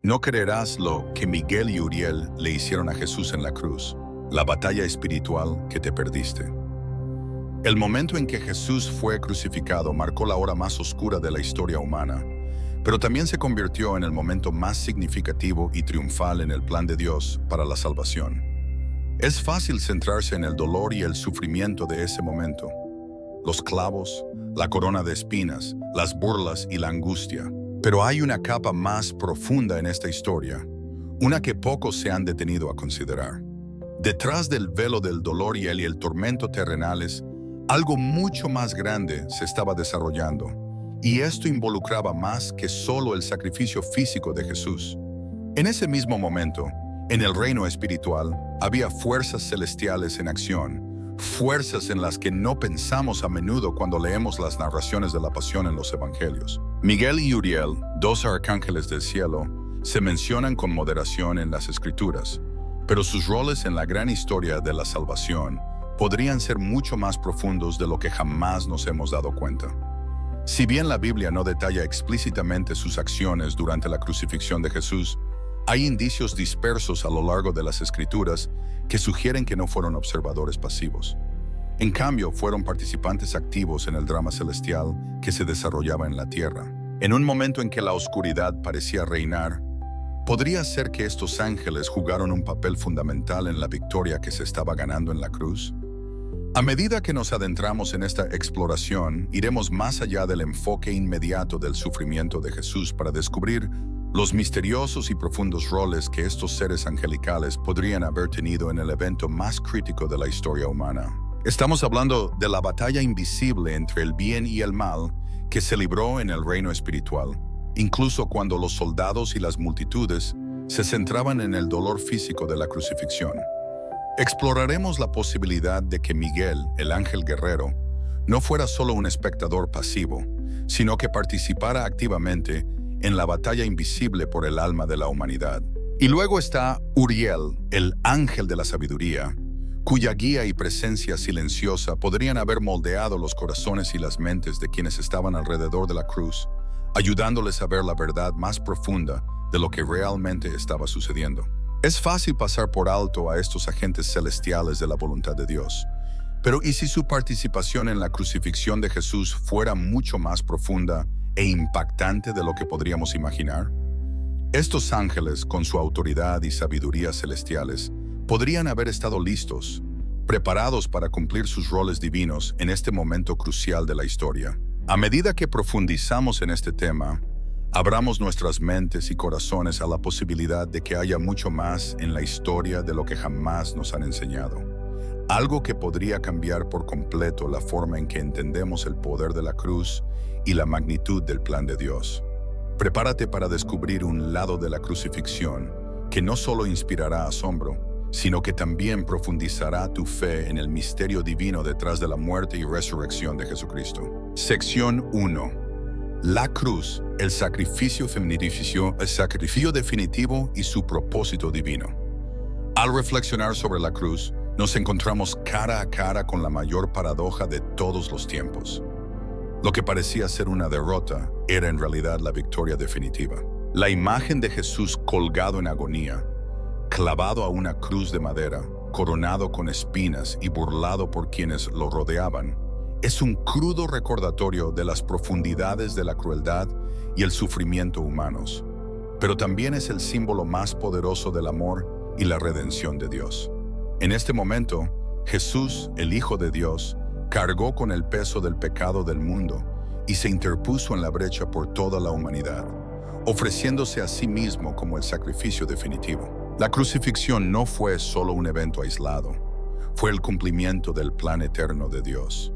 No creerás lo que Miguel y Uriel le hicieron a Jesús en la cruz, la batalla espiritual que te perdiste. El momento en que Jesús fue crucificado marcó la hora más oscura de la historia humana, pero también se convirtió en el momento más significativo y triunfal en el plan de Dios para la salvación. Es fácil centrarse en el dolor y el sufrimiento de ese momento. Los clavos, la corona de espinas, las burlas y la angustia. Pero hay una capa más profunda en esta historia, una que pocos se han detenido a considerar. Detrás del velo del dolor y el tormento terrenales, algo mucho más grande se estaba desarrollando, y esto involucraba más que solo el sacrificio físico de Jesús. En ese mismo momento, en el reino espiritual, había fuerzas celestiales en acción, fuerzas en las que no pensamos a menudo cuando leemos las narraciones de la pasión en los evangelios. Miguel y Uriel, dos arcángeles del cielo, se mencionan con moderación en las escrituras, pero sus roles en la gran historia de la salvación podrían ser mucho más profundos de lo que jamás nos hemos dado cuenta. Si bien la Biblia no detalla explícitamente sus acciones durante la crucifixión de Jesús, hay indicios dispersos a lo largo de las escrituras que sugieren que no fueron observadores pasivos. En cambio, fueron participantes activos en el drama celestial que se desarrollaba en la tierra. En un momento en que la oscuridad parecía reinar, ¿podría ser que estos ángeles jugaron un papel fundamental en la victoria que se estaba ganando en la cruz? A medida que nos adentramos en esta exploración, iremos más allá del enfoque inmediato del sufrimiento de Jesús para descubrir los misteriosos y profundos roles que estos seres angelicales podrían haber tenido en el evento más crítico de la historia humana. Estamos hablando de la batalla invisible entre el bien y el mal que se libró en el reino espiritual, incluso cuando los soldados y las multitudes se centraban en el dolor físico de la crucifixión. Exploraremos la posibilidad de que Miguel, el ángel guerrero, no fuera solo un espectador pasivo, sino que participara activamente en la batalla invisible por el alma de la humanidad. Y luego está Uriel, el ángel de la sabiduría, cuya guía y presencia silenciosa podrían haber moldeado los corazones y las mentes de quienes estaban alrededor de la cruz, ayudándoles a ver la verdad más profunda de lo que realmente estaba sucediendo. Es fácil pasar por alto a estos agentes celestiales de la voluntad de Dios, pero ¿y si su participación en la crucifixión de Jesús fuera mucho más profunda e impactante de lo que podríamos imaginar? Estos ángeles, con su autoridad y sabiduría celestiales, podrían haber estado listos, preparados para cumplir sus roles divinos en este momento crucial de la historia. A medida que profundizamos en este tema, abramos nuestras mentes y corazones a la posibilidad de que haya mucho más en la historia de lo que jamás nos han enseñado. Algo que podría cambiar por completo la forma en que entendemos el poder de la cruz y la magnitud del plan de Dios. Prepárate para descubrir un lado de la crucifixión que no solo inspirará asombro, sino que también profundizará tu fe en el misterio divino detrás de la muerte y resurrección de Jesucristo. Sección 1. La cruz, el sacrificio definitivo y su propósito divino. Al reflexionar sobre la cruz, nos encontramos cara a cara con la mayor paradoja de todos los tiempos. Lo que parecía ser una derrota era en realidad la victoria definitiva. La imagen de Jesús colgado en agonía, clavado a una cruz de madera, coronado con espinas y burlado por quienes lo rodeaban, es un crudo recordatorio de las profundidades de la crueldad y el sufrimiento humanos, pero también es el símbolo más poderoso del amor y la redención de Dios. En este momento, Jesús, el Hijo de Dios, cargó con el peso del pecado del mundo y se interpuso en la brecha por toda la humanidad, ofreciéndose a sí mismo como el sacrificio definitivo. La crucifixión no fue solo un evento aislado, fue el cumplimiento del plan eterno de Dios.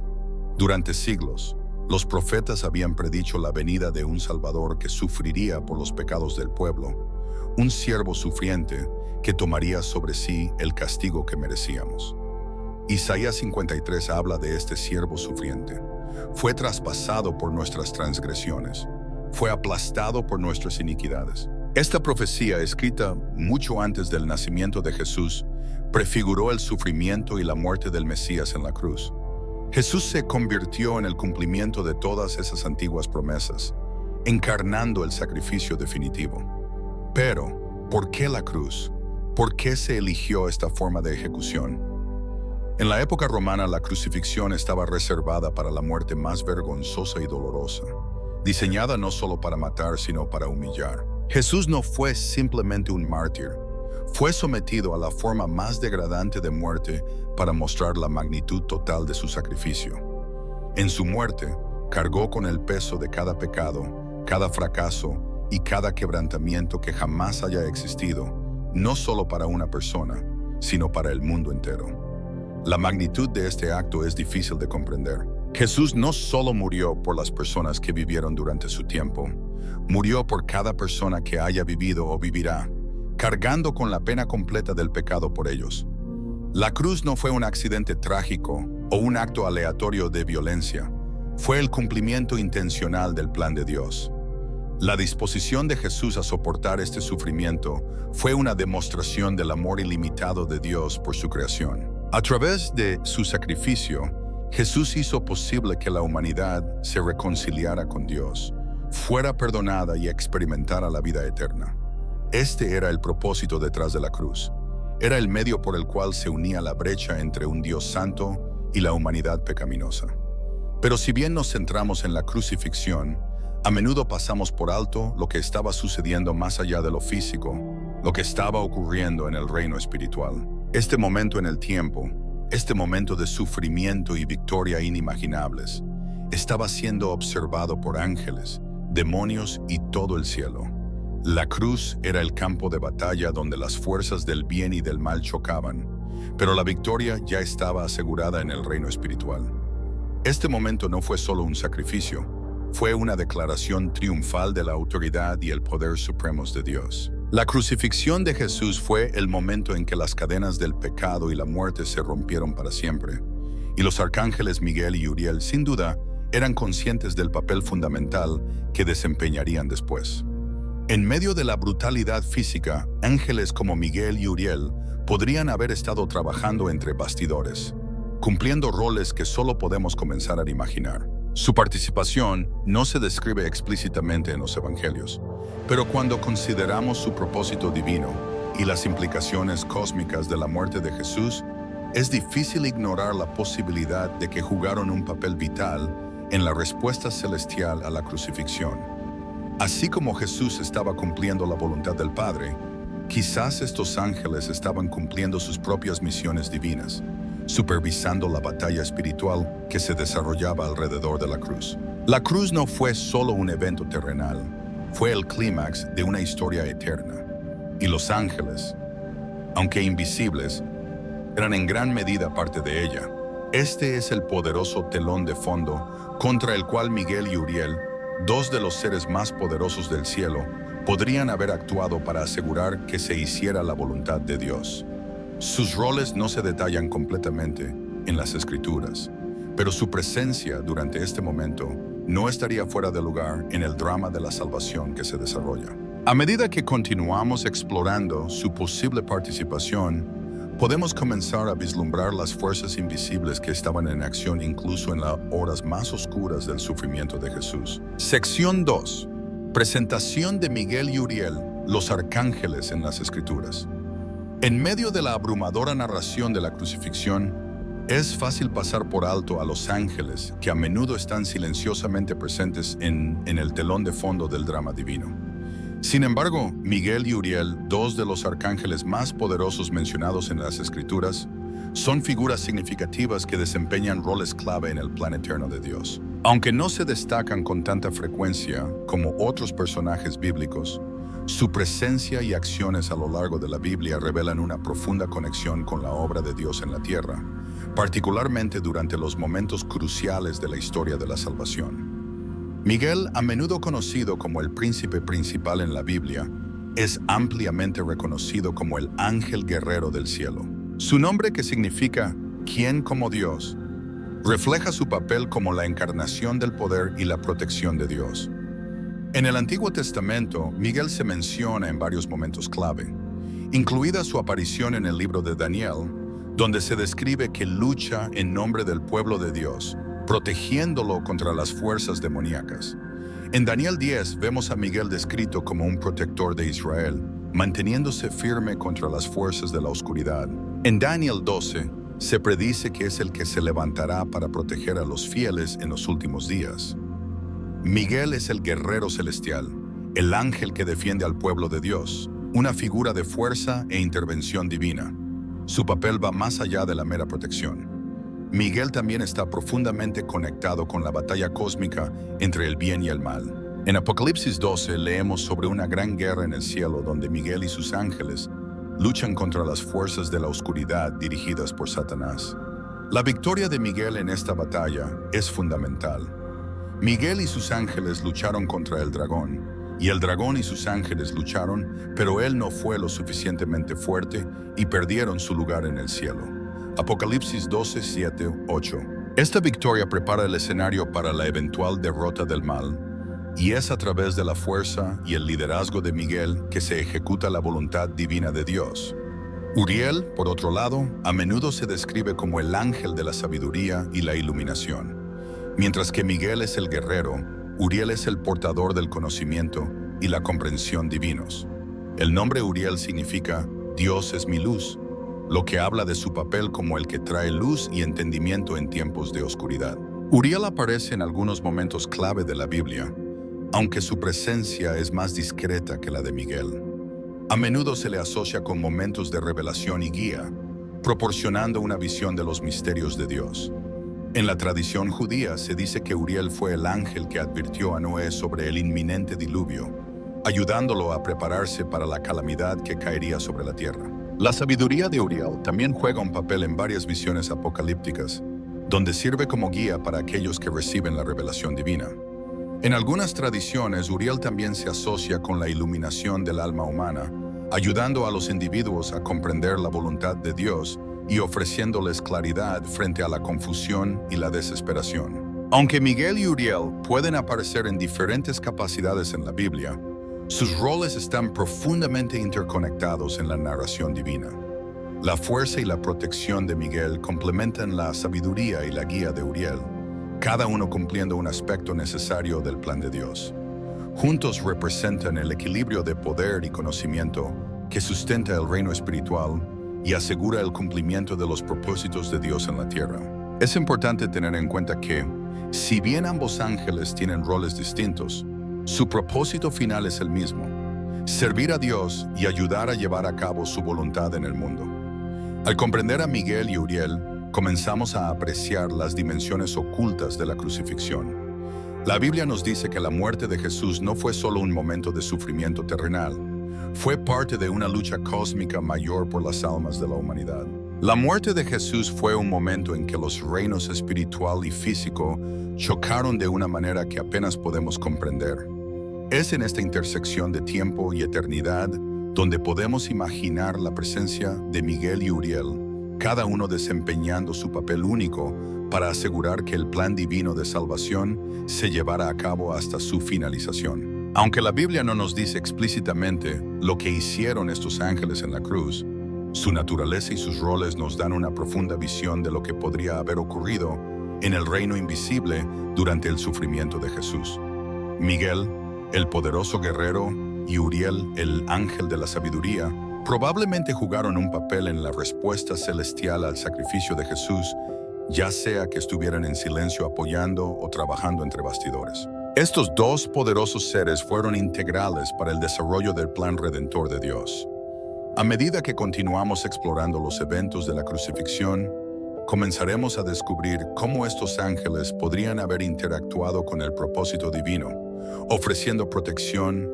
Durante siglos, los profetas habían predicho la venida de un Salvador que sufriría por los pecados del pueblo, un siervo sufriente que tomaría sobre sí el castigo que merecíamos. Isaías 53 habla de este siervo sufriente. Fue traspasado por nuestras transgresiones, fue aplastado por nuestras iniquidades. Esta profecía, escrita mucho antes del nacimiento de Jesús, prefiguró el sufrimiento y la muerte del Mesías en la cruz. Jesús se convirtió en el cumplimiento de todas esas antiguas promesas, encarnando el sacrificio definitivo. Pero, ¿por qué la cruz? ¿Por qué se eligió esta forma de ejecución? En la época romana, la crucifixión estaba reservada para la muerte más vergonzosa y dolorosa, diseñada no solo para matar, sino para humillar. Jesús no fue simplemente un mártir, fue sometido a la forma más degradante de muerte para mostrar la magnitud total de su sacrificio. En su muerte, cargó con el peso de cada pecado, cada fracaso y cada quebrantamiento que jamás haya existido, no solo para una persona, sino para el mundo entero. La magnitud de este acto es difícil de comprender. Jesús no solo murió por las personas que vivieron durante su tiempo, murió por cada persona que haya vivido o vivirá, cargando con la pena completa del pecado por ellos. La cruz no fue un accidente trágico o un acto aleatorio de violencia, fue el cumplimiento intencional del plan de Dios. La disposición de Jesús a soportar este sufrimiento fue una demostración del amor ilimitado de Dios por su creación. A través de su sacrificio, Jesús hizo posible que la humanidad se reconciliara con Dios, fuera perdonada y experimentara la vida eterna. Este era el propósito detrás de la cruz. Era el medio por el cual se unía la brecha entre un Dios santo y la humanidad pecaminosa. Pero si bien nos centramos en la crucifixión, a menudo pasamos por alto lo que estaba sucediendo más allá de lo físico, lo que estaba ocurriendo en el reino espiritual. Este momento en el tiempo, este momento de sufrimiento y victoria inimaginables, estaba siendo observado por ángeles, demonios y todo el cielo. La cruz era el campo de batalla donde las fuerzas del bien y del mal chocaban, pero la victoria ya estaba asegurada en el reino espiritual. Este momento no fue solo un sacrificio, fue una declaración triunfal de la autoridad y el poder supremos de Dios. La crucifixión de Jesús fue el momento en que las cadenas del pecado y la muerte se rompieron para siempre, y los arcángeles Miguel y Uriel, sin duda, eran conscientes del papel fundamental que desempeñarían después. En medio de la brutalidad física, ángeles como Miguel y Uriel podrían haber estado trabajando entre bastidores, cumpliendo roles que solo podemos comenzar a imaginar. Su participación no se describe explícitamente en los evangelios, pero cuando consideramos su propósito divino y las implicaciones cósmicas de la muerte de Jesús, es difícil ignorar la posibilidad de que jugaron un papel vital en la respuesta celestial a la crucifixión. Así como Jesús estaba cumpliendo la voluntad del Padre, quizás estos ángeles estaban cumpliendo sus propias misiones divinas, supervisando la batalla espiritual que se desarrollaba alrededor de la cruz. La cruz no fue solo un evento terrenal, fue el clímax de una historia eterna. Y los ángeles, aunque invisibles, eran en gran medida parte de ella. Este es el poderoso telón de fondo contra el cual Miguel y Uriel, dos de los seres más poderosos del cielo, podrían haber actuado para asegurar que se hiciera la voluntad de Dios. Sus roles no se detallan completamente en las Escrituras, pero su presencia durante este momento no estaría fuera de lugar en el drama de la salvación que se desarrolla. A medida que continuamos explorando su posible participación, podemos comenzar a vislumbrar las fuerzas invisibles que estaban en acción incluso en las horas más oscuras del sufrimiento de Jesús. Sección 2. Presentación de Miguel y Uriel, los arcángeles en las Escrituras. En medio de la abrumadora narración de la crucifixión, es fácil pasar por alto a los ángeles que a menudo están silenciosamente presentes en el telón de fondo del drama divino. Sin embargo, Miguel y Uriel, dos de los arcángeles más poderosos mencionados en las Escrituras, son figuras significativas que desempeñan roles clave en el plan eterno de Dios. Aunque no se destacan con tanta frecuencia como otros personajes bíblicos, su presencia y acciones a lo largo de la Biblia revelan una profunda conexión con la obra de Dios en la tierra, particularmente durante los momentos cruciales de la historia de la salvación. Miguel, a menudo conocido como el príncipe principal en la Biblia, es ampliamente reconocido como el ángel guerrero del cielo. Su nombre, que significa «¿Quién como Dios?», refleja su papel como la encarnación del poder y la protección de Dios. En el Antiguo Testamento, Miguel se menciona en varios momentos clave, incluida su aparición en el libro de Daniel, donde se describe que lucha en nombre del pueblo de Dios, protegiéndolo contra las fuerzas demoníacas. En Daniel 10 vemos a Miguel descrito como un protector de Israel, manteniéndose firme contra las fuerzas de la oscuridad. En Daniel 12 se predice que es el que se levantará para proteger a los fieles en los últimos días. Miguel es el guerrero celestial, el ángel que defiende al pueblo de Dios, una figura de fuerza e intervención divina. Su papel va más allá de la mera protección. Miguel también está profundamente conectado con la batalla cósmica entre el bien y el mal. En Apocalipsis 12 leemos sobre una gran guerra en el cielo donde Miguel y sus ángeles luchan contra las fuerzas de la oscuridad dirigidas por Satanás. La victoria de Miguel en esta batalla es fundamental. Miguel y sus ángeles lucharon contra el dragón, y el dragón y sus ángeles lucharon, pero él no fue lo suficientemente fuerte y perdieron su lugar en el cielo. Apocalipsis 12, 7, 8. Esta victoria prepara el escenario para la eventual derrota del mal, y es a través de la fuerza y el liderazgo de Miguel que se ejecuta la voluntad divina de Dios. Uriel, por otro lado, a menudo se describe como el ángel de la sabiduría y la iluminación. Mientras que Miguel es el guerrero, Uriel es el portador del conocimiento y la comprensión divinos. El nombre Uriel significa Dios es mi luz, lo que habla de su papel como el que trae luz y entendimiento en tiempos de oscuridad. Uriel aparece en algunos momentos clave de la Biblia, aunque su presencia es más discreta que la de Miguel. A menudo se le asocia con momentos de revelación y guía, proporcionando una visión de los misterios de Dios. En la tradición judía se dice que Uriel fue el ángel que advirtió a Noé sobre el inminente diluvio, ayudándolo a prepararse para la calamidad que caería sobre la tierra. La sabiduría de Uriel también juega un papel en varias visiones apocalípticas, donde sirve como guía para aquellos que reciben la revelación divina. En algunas tradiciones, Uriel también se asocia con la iluminación del alma humana, ayudando a los individuos a comprender la voluntad de Dios y ofreciéndoles claridad frente a la confusión y la desesperación. Aunque Miguel y Uriel pueden aparecer en diferentes capacidades en la Biblia, sus roles están profundamente interconectados en la narración divina. La fuerza y la protección de Miguel complementan la sabiduría y la guía de Uriel, cada uno cumpliendo un aspecto necesario del plan de Dios. Juntos representan el equilibrio de poder y conocimiento que sustenta el reino espiritual y asegura el cumplimiento de los propósitos de Dios en la tierra. Es importante tener en cuenta que, si bien ambos ángeles tienen roles distintos, su propósito final es el mismo: servir a Dios y ayudar a llevar a cabo su voluntad en el mundo. Al comprender a Miguel y Uriel, comenzamos a apreciar las dimensiones ocultas de la crucifixión. La Biblia nos dice que la muerte de Jesús no fue solo un momento de sufrimiento terrenal, fue parte de una lucha cósmica mayor por las almas de la humanidad. La muerte de Jesús fue un momento en que los reinos espiritual y físico chocaron de una manera que apenas podemos comprender. Es en esta intersección de tiempo y eternidad donde podemos imaginar la presencia de Miguel y Uriel, cada uno desempeñando su papel único para asegurar que el plan divino de salvación se llevara a cabo hasta su finalización. Aunque la Biblia no nos dice explícitamente lo que hicieron estos ángeles en la cruz, su naturaleza y sus roles nos dan una profunda visión de lo que podría haber ocurrido en el reino invisible durante el sufrimiento de Jesús. Miguel, el poderoso guerrero, y Uriel, el ángel de la sabiduría, probablemente jugaron un papel en la respuesta celestial al sacrificio de Jesús, ya sea que estuvieran en silencio apoyando o trabajando entre bastidores. Estos dos poderosos seres fueron integrales para el desarrollo del plan redentor de Dios. A medida que continuamos explorando los eventos de la crucifixión, comenzaremos a descubrir cómo estos ángeles podrían haber interactuado con el propósito divino, ofreciendo protección,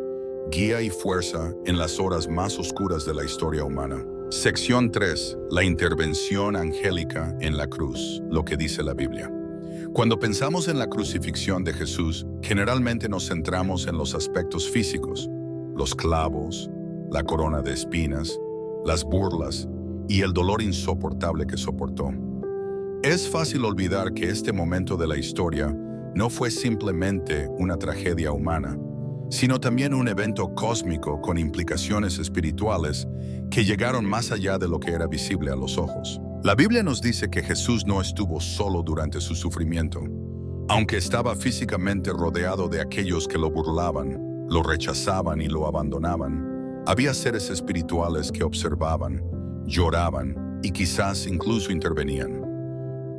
guía y fuerza en las horas más oscuras de la historia humana. Sección 3. La intervención angélica en la cruz, lo que dice la Biblia. Cuando pensamos en la crucifixión de Jesús, generalmente nos centramos en los aspectos físicos, los clavos, la corona de espinas, las burlas y el dolor insoportable que soportó. Es fácil olvidar que este momento de la historia no fue simplemente una tragedia humana, sino también un evento cósmico con implicaciones espirituales que llegaron más allá de lo que era visible a los ojos. La Biblia nos dice que Jesús no estuvo solo durante su sufrimiento. Aunque estaba físicamente rodeado de aquellos que lo burlaban, lo rechazaban y lo abandonaban, había seres espirituales que observaban, lloraban y quizás incluso intervenían.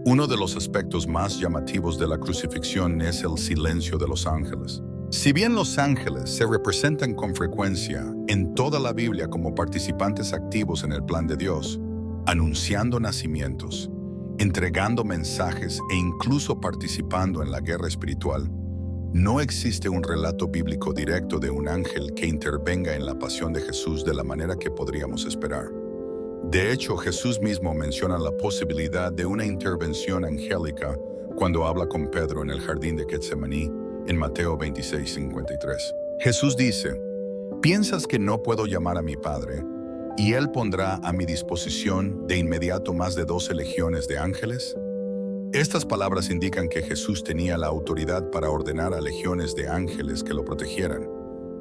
Uno de los aspectos más llamativos de la crucifixión es el silencio de los ángeles. Si bien los ángeles se representan con frecuencia en toda la Biblia como participantes activos en el plan de Dios, anunciando nacimientos, entregando mensajes e incluso participando en la guerra espiritual, no existe un relato bíblico directo de un ángel que intervenga en la pasión de Jesús de la manera que podríamos esperar. De hecho, Jesús mismo menciona la posibilidad de una intervención angélica cuando habla con Pedro en el jardín de Getsemaní, en Mateo 26:53. Jesús dice: ¿Piensas que no puedo llamar a mi Padre, y Él pondrá a mi disposición de inmediato más de 12 legiones de ángeles? Estas palabras indican que Jesús tenía la autoridad para ordenar a legiones de ángeles que lo protegieran,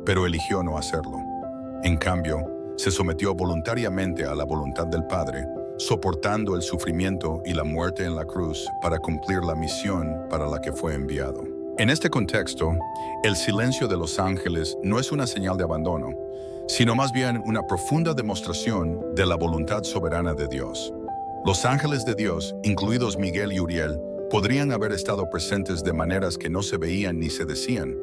pero eligió no hacerlo. En cambio, se sometió voluntariamente a la voluntad del Padre, soportando el sufrimiento y la muerte en la cruz para cumplir la misión para la que fue enviado. En este contexto, el silencio de los ángeles no es una señal de abandono, sino más bien una profunda demostración de la voluntad soberana de Dios. Los ángeles de Dios, incluidos Miguel y Uriel, podrían haber estado presentes de maneras que no se veían ni se decían,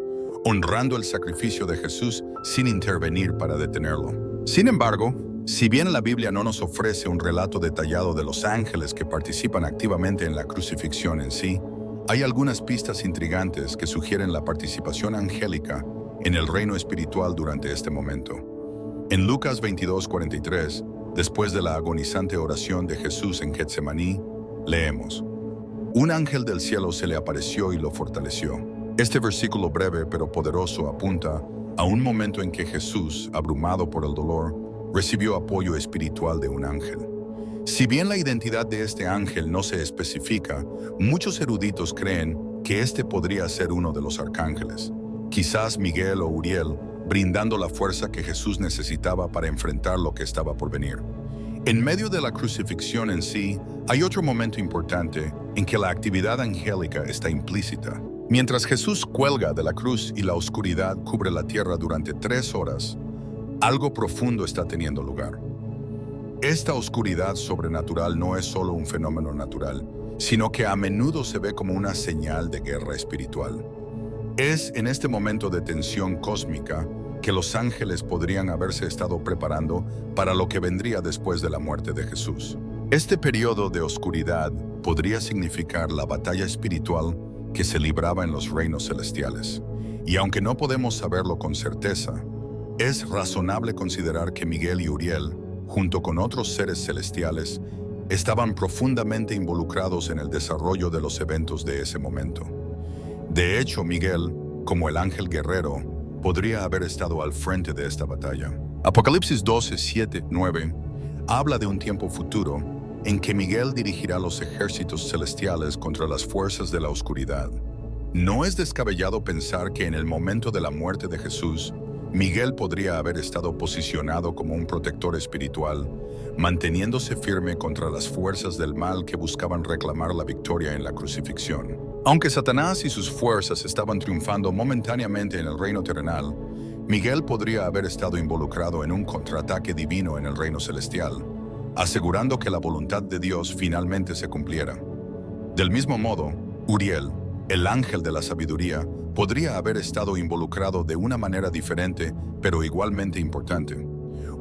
honrando el sacrificio de Jesús sin intervenir para detenerlo. Sin embargo, si bien la Biblia no nos ofrece un relato detallado de los ángeles que participan activamente en la crucifixión en sí, hay algunas pistas intrigantes que sugieren la participación angélica en el reino espiritual durante este momento. En Lucas 22:43, después de la agonizante oración de Jesús en Getsemaní, leemos: Un ángel del cielo se le apareció y lo fortaleció. Este versículo breve pero poderoso apunta a un momento en que Jesús, abrumado por el dolor, recibió apoyo espiritual de un ángel. Si bien la identidad de este ángel no se especifica, muchos eruditos creen que este podría ser uno de los arcángeles, quizás Miguel o Uriel, brindando la fuerza que Jesús necesitaba para enfrentar lo que estaba por venir. En medio de la crucifixión en sí, hay otro momento importante en que la actividad angélica está implícita. Mientras Jesús cuelga de la cruz y la oscuridad cubre la tierra durante 3 horas, algo profundo está teniendo lugar. Esta oscuridad sobrenatural no es solo un fenómeno natural, sino que a menudo se ve como una señal de guerra espiritual. Es en este momento de tensión cósmica que los ángeles podrían haberse estado preparando para lo que vendría después de la muerte de Jesús. Este periodo de oscuridad podría significar la batalla espiritual que se libraba en los reinos celestiales. Y aunque no podemos saberlo con certeza, es razonable considerar que Miguel y Uriel, junto con otros seres celestiales, estaban profundamente involucrados en el desarrollo de los eventos de ese momento. De hecho, Miguel, como el ángel guerrero, podría haber estado al frente de esta batalla. Apocalipsis 12, 7, 9 habla de un tiempo futuro en que Miguel dirigirá los ejércitos celestiales contra las fuerzas de la oscuridad. No es descabellado pensar que en el momento de la muerte de Jesús, Miguel podría haber estado posicionado como un protector espiritual, manteniéndose firme contra las fuerzas del mal que buscaban reclamar la victoria en la crucifixión. Aunque Satanás y sus fuerzas estaban triunfando momentáneamente en el reino terrenal, Miguel podría haber estado involucrado en un contraataque divino en el reino celestial, asegurando que la voluntad de Dios finalmente se cumpliera. Del mismo modo, Uriel, el ángel de la sabiduría, podría haber estado involucrado de una manera diferente, pero igualmente importante.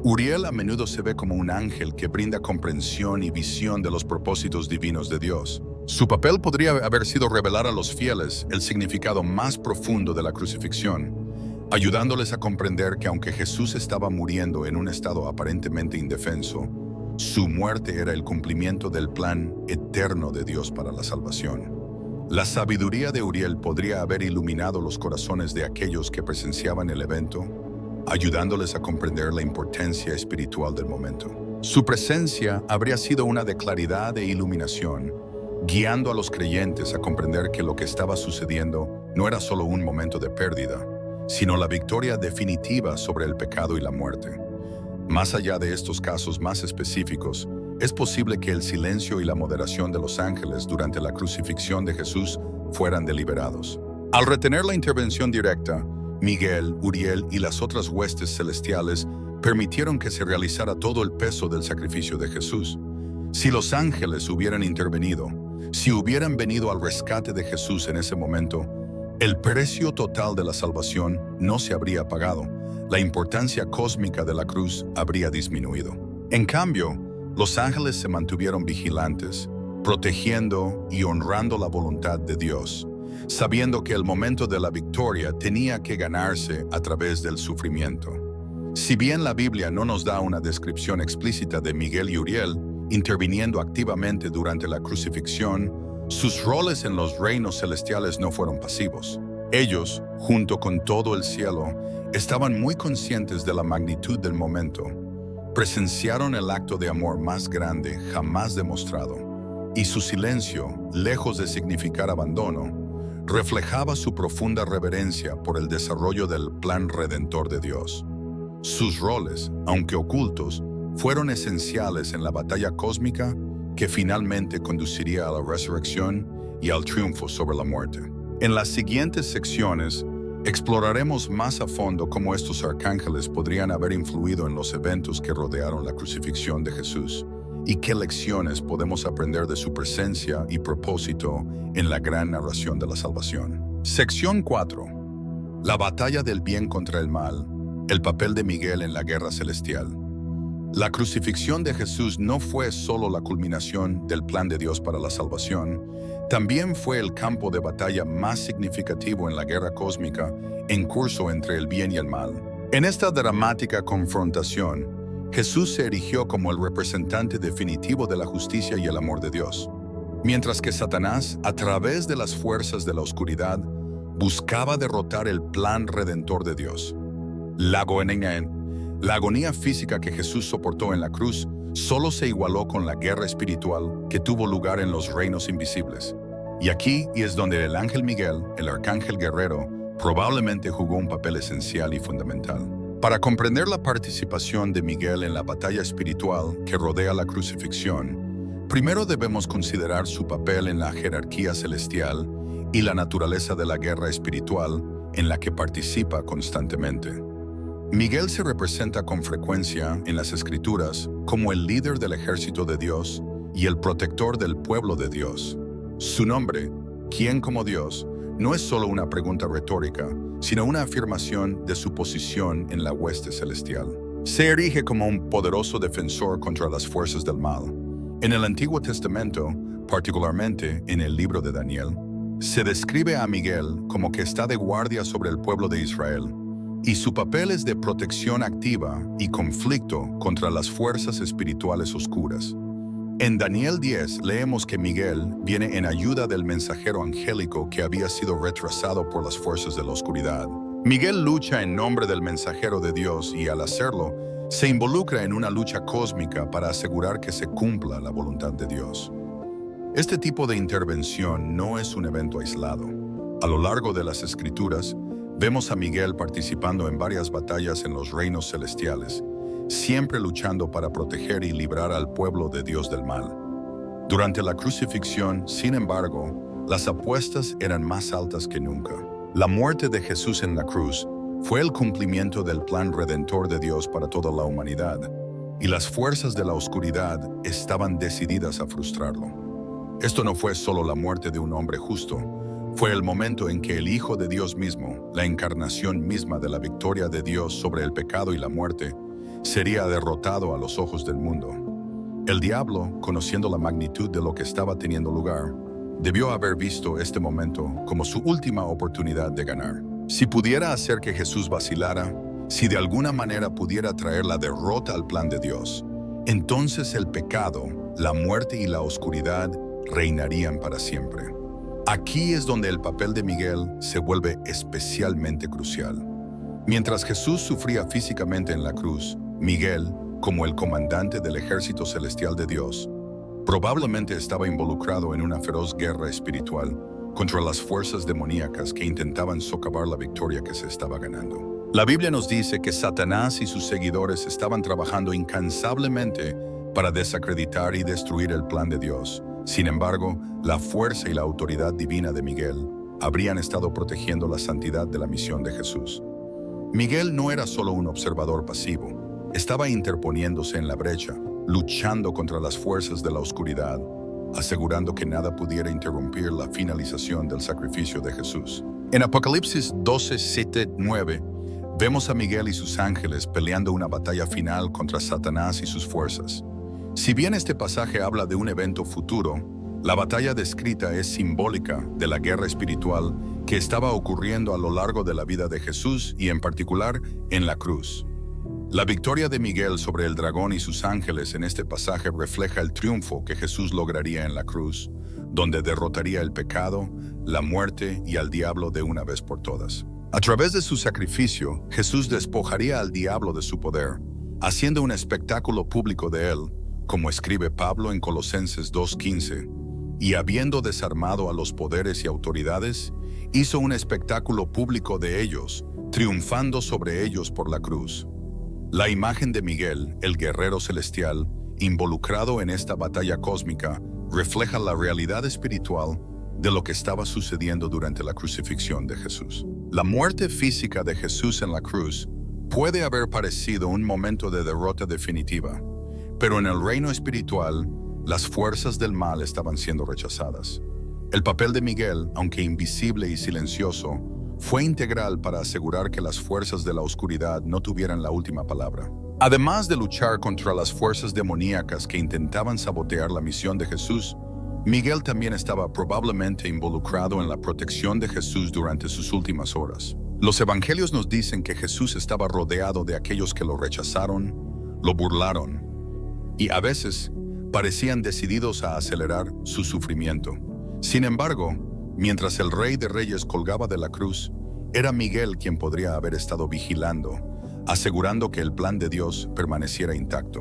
Uriel a menudo se ve como un ángel que brinda comprensión y visión de los propósitos divinos de Dios. Su papel podría haber sido revelar a los fieles el significado más profundo de la crucifixión, ayudándoles a comprender que aunque Jesús estaba muriendo en un estado aparentemente indefenso, su muerte era el cumplimiento del plan eterno de Dios para la salvación. La sabiduría de Uriel podría haber iluminado los corazones de aquellos que presenciaban el evento, ayudándoles a comprender la importancia espiritual del momento. Su presencia habría sido una de claridad e iluminación, guiando a los creyentes a comprender que lo que estaba sucediendo no era solo un momento de pérdida, sino la victoria definitiva sobre el pecado y la muerte. Más allá de estos casos más específicos, es posible que el silencio y la moderación de los ángeles durante la crucifixión de Jesús fueran deliberados. Al retener la intervención directa, Miguel, Uriel y las otras huestes celestiales permitieron que se realizara todo el peso del sacrificio de Jesús. Si los ángeles hubieran intervenido, si hubieran venido al rescate de Jesús en ese momento, el precio total de la salvación no se habría pagado. La importancia cósmica de la cruz habría disminuido. En cambio, los ángeles se mantuvieron vigilantes, protegiendo y honrando la voluntad de Dios, sabiendo que el momento de la victoria tenía que ganarse a través del sufrimiento. Si bien la Biblia no nos da una descripción explícita de Miguel y Uriel interviniendo activamente durante la crucifixión, sus roles en los reinos celestiales no fueron pasivos. Ellos, junto con todo el cielo, estaban muy conscientes de la magnitud del momento. Presenciaron el acto de amor más grande jamás demostrado, y su silencio, lejos de significar abandono, reflejaba su profunda reverencia por el desarrollo del plan redentor de Dios. Sus roles, aunque ocultos, fueron esenciales en la batalla cósmica que finalmente conduciría a la resurrección y al triunfo sobre la muerte. En las siguientes secciones, exploraremos más a fondo cómo estos arcángeles podrían haber influido en los eventos que rodearon la crucifixión de Jesús y qué lecciones podemos aprender de su presencia y propósito en la gran narración de la salvación. Sección 4. La batalla del bien contra el mal, el papel de Miguel en la guerra celestial. La crucifixión de Jesús no fue solo la culminación del plan de Dios para la salvación, también fue el campo de batalla más significativo en la guerra cósmica en curso entre el bien y el mal. En esta dramática confrontación, Jesús se erigió como el representante definitivo de la justicia y el amor de Dios, mientras que Satanás, a través de las fuerzas de la oscuridad, buscaba derrotar el plan redentor de Dios. La agonía física que Jesús soportó en la cruz solo se igualó con la guerra espiritual que tuvo lugar en los reinos invisibles. Y aquí es donde el ángel Miguel, el arcángel guerrero, probablemente jugó un papel esencial y fundamental. Para comprender la participación de Miguel en la batalla espiritual que rodea la crucifixión, primero debemos considerar su papel en la jerarquía celestial y la naturaleza de la guerra espiritual en la que participa constantemente. Miguel se representa con frecuencia en las Escrituras como el líder del ejército de Dios y el protector del pueblo de Dios. Su nombre, ¿quién como Dios?, no es solo una pregunta retórica, sino una afirmación de su posición en la hueste celestial. Se erige como un poderoso defensor contra las fuerzas del mal. En el Antiguo Testamento, particularmente en el libro de Daniel, se describe a Miguel como que está de guardia sobre el pueblo de Israel, y su papel es de protección activa y conflicto contra las fuerzas espirituales oscuras. En Daniel 10 leemos que Miguel viene en ayuda del mensajero angélico que había sido retrasado por las fuerzas de la oscuridad. Miguel lucha en nombre del mensajero de Dios y al hacerlo, se involucra en una lucha cósmica para asegurar que se cumpla la voluntad de Dios. Este tipo de intervención no es un evento aislado. A lo largo de las Escrituras, vemos a Miguel participando en varias batallas en los reinos celestiales, siempre luchando para proteger y librar al pueblo de Dios del mal. Durante la crucifixión, sin embargo, las apuestas eran más altas que nunca. La muerte de Jesús en la cruz fue el cumplimiento del plan redentor de Dios para toda la humanidad, y las fuerzas de la oscuridad estaban decididas a frustrarlo. Esto no fue solo la muerte de un hombre justo, fue el momento en que el Hijo de Dios mismo, la encarnación misma de la victoria de Dios sobre el pecado y la muerte, sería derrotado a los ojos del mundo. El diablo, conociendo la magnitud de lo que estaba teniendo lugar, debió haber visto este momento como su última oportunidad de ganar. Si pudiera hacer que Jesús vacilara, si de alguna manera pudiera traer la derrota al plan de Dios, entonces el pecado, la muerte y la oscuridad reinarían para siempre. Aquí es donde el papel de Miguel se vuelve especialmente crucial. Mientras Jesús sufría físicamente en la cruz, Miguel, como el comandante del ejército celestial de Dios, probablemente estaba involucrado en una feroz guerra espiritual contra las fuerzas demoníacas que intentaban socavar la victoria que se estaba ganando. La Biblia nos dice que Satanás y sus seguidores estaban trabajando incansablemente para desacreditar y destruir el plan de Dios. Sin embargo, la fuerza y la autoridad divina de Miguel habrían estado protegiendo la santidad de la misión de Jesús. Miguel no era solo un observador pasivo, estaba interponiéndose en la brecha, luchando contra las fuerzas de la oscuridad, asegurando que nada pudiera interrumpir la finalización del sacrificio de Jesús. En Apocalipsis 12, 7, 9, vemos a Miguel y sus ángeles peleando una batalla final contra Satanás y sus fuerzas. Si bien este pasaje habla de un evento futuro, la batalla descrita es simbólica de la guerra espiritual que estaba ocurriendo a lo largo de la vida de Jesús y en particular en la cruz. La victoria de Miguel sobre el dragón y sus ángeles en este pasaje refleja el triunfo que Jesús lograría en la cruz, donde derrotaría el pecado, la muerte y al diablo de una vez por todas. A través de su sacrificio, Jesús despojaría al diablo de su poder, haciendo un espectáculo público de él, como escribe Pablo en Colosenses 2:15, y habiendo desarmado a los poderes y autoridades, hizo un espectáculo público de ellos, triunfando sobre ellos por la cruz. La imagen de Miguel, el guerrero celestial, involucrado en esta batalla cósmica, refleja la realidad espiritual de lo que estaba sucediendo durante la crucifixión de Jesús. La muerte física de Jesús en la cruz puede haber parecido un momento de derrota definitiva, pero en el reino espiritual, las fuerzas del mal estaban siendo rechazadas. El papel de Miguel, aunque invisible y silencioso, fue integral para asegurar que las fuerzas de la oscuridad no tuvieran la última palabra. Además de luchar contra las fuerzas demoníacas que intentaban sabotear la misión de Jesús, Miguel también estaba probablemente involucrado en la protección de Jesús durante sus últimas horas. Los evangelios nos dicen que Jesús estaba rodeado de aquellos que lo rechazaron, lo burlaron, y a veces parecían decididos a acelerar su sufrimiento. Sin embargo, mientras el Rey de Reyes colgaba de la cruz, era Miguel quien podría haber estado vigilando, asegurando que el plan de Dios permaneciera intacto.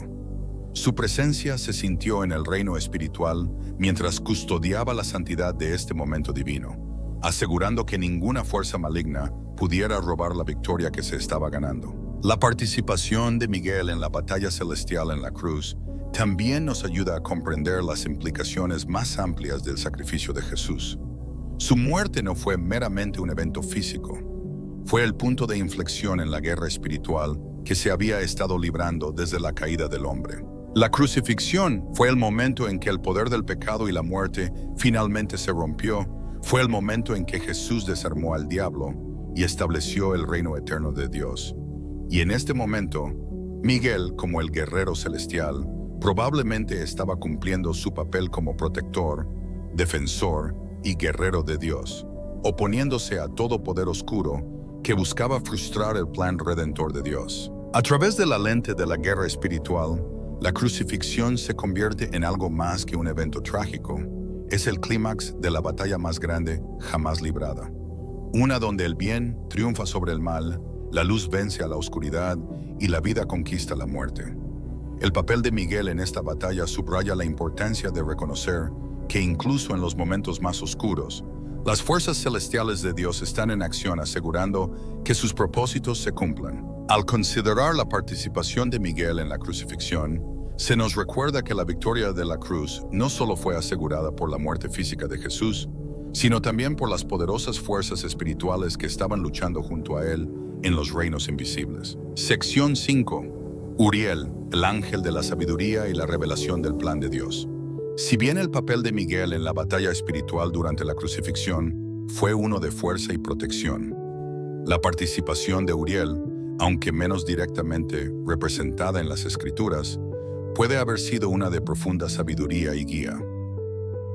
Su presencia se sintió en el reino espiritual mientras custodiaba la santidad de este momento divino, asegurando que ninguna fuerza maligna pudiera robar la victoria que se estaba ganando. La participación de Miguel en la batalla celestial en la cruz también nos ayuda a comprender las implicaciones más amplias del sacrificio de Jesús. Su muerte no fue meramente un evento físico, fue el punto de inflexión en la guerra espiritual que se había estado librando desde la caída del hombre. La crucifixión fue el momento en que el poder del pecado y la muerte finalmente se rompió, fue el momento en que Jesús desarmó al diablo y estableció el reino eterno de Dios. Y en este momento, Miguel, como el guerrero celestial, probablemente estaba cumpliendo su papel como protector, defensor y guerrero de Dios, oponiéndose a todo poder oscuro que buscaba frustrar el plan redentor de Dios. A través de la lente de la guerra espiritual, la crucifixión se convierte en algo más que un evento trágico. Es el clímax de la batalla más grande jamás librada. Una donde el bien triunfa sobre el mal, la luz vence a la oscuridad y la vida conquista la muerte. El papel de Miguel en esta batalla subraya la importancia de reconocer que incluso en los momentos más oscuros, las fuerzas celestiales de Dios están en acción asegurando que sus propósitos se cumplan. Al considerar la participación de Miguel en la crucifixión, se nos recuerda que la victoria de la cruz no solo fue asegurada por la muerte física de Jesús, sino también por las poderosas fuerzas espirituales que estaban luchando junto a él en los reinos invisibles. Sección 5. Uriel, el ángel de la sabiduría y la revelación del plan de Dios. Si bien el papel de Miguel en la batalla espiritual durante la crucifixión fue uno de fuerza y protección, la participación de Uriel, aunque menos directamente representada en las Escrituras, puede haber sido una de profunda sabiduría y guía.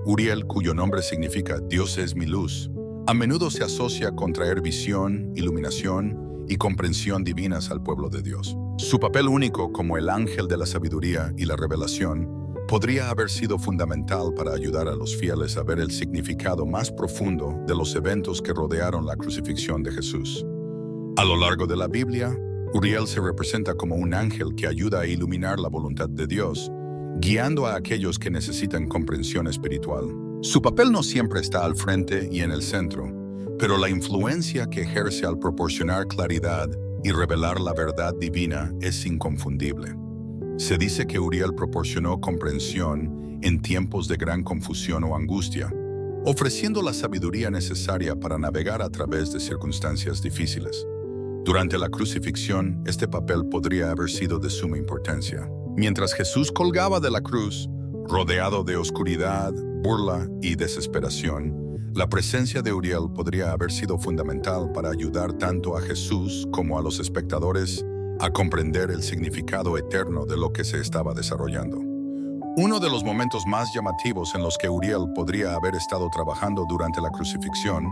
Uriel, cuyo nombre significa Dios es mi luz, a menudo se asocia con traer visión, iluminación y comprensión divinas al pueblo de Dios. Su papel único como el ángel de la sabiduría y la revelación podría haber sido fundamental para ayudar a los fieles a ver el significado más profundo de los eventos que rodearon la crucifixión de Jesús. A lo largo de la Biblia, Uriel se representa como un ángel que ayuda a iluminar la voluntad de Dios, guiando a aquellos que necesitan comprensión espiritual. Su papel no siempre está al frente y en el centro, pero la influencia que ejerce al proporcionar claridad y revelar la verdad divina es inconfundible. Se dice que Uriel proporcionó comprensión en tiempos de gran confusión o angustia, ofreciendo la sabiduría necesaria para navegar a través de circunstancias difíciles. Durante la crucifixión, este papel podría haber sido de suma importancia. Mientras Jesús colgaba de la cruz, rodeado de oscuridad, burla y desesperación, la presencia de Uriel podría haber sido fundamental para ayudar tanto a Jesús como a los espectadores a comprender el significado eterno de lo que se estaba desarrollando. Uno de los momentos más llamativos en los que Uriel podría haber estado trabajando durante la crucifixión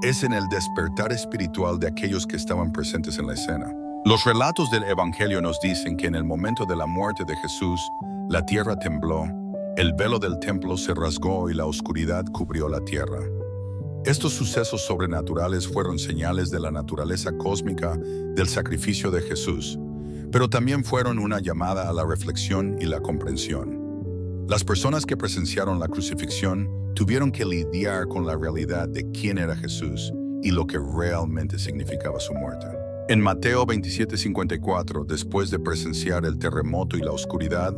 es en el despertar espiritual de aquellos que estaban presentes en la escena. Los relatos del Evangelio nos dicen que en el momento de la muerte de Jesús, la tierra tembló, el velo del templo se rasgó y la oscuridad cubrió la tierra. Estos sucesos sobrenaturales fueron señales de la naturaleza cósmica del sacrificio de Jesús, pero también fueron una llamada a la reflexión y la comprensión. Las personas que presenciaron la crucifixión tuvieron que lidiar con la realidad de quién era Jesús y lo que realmente significaba su muerte. En Mateo 27:54, después de presenciar el terremoto y la oscuridad,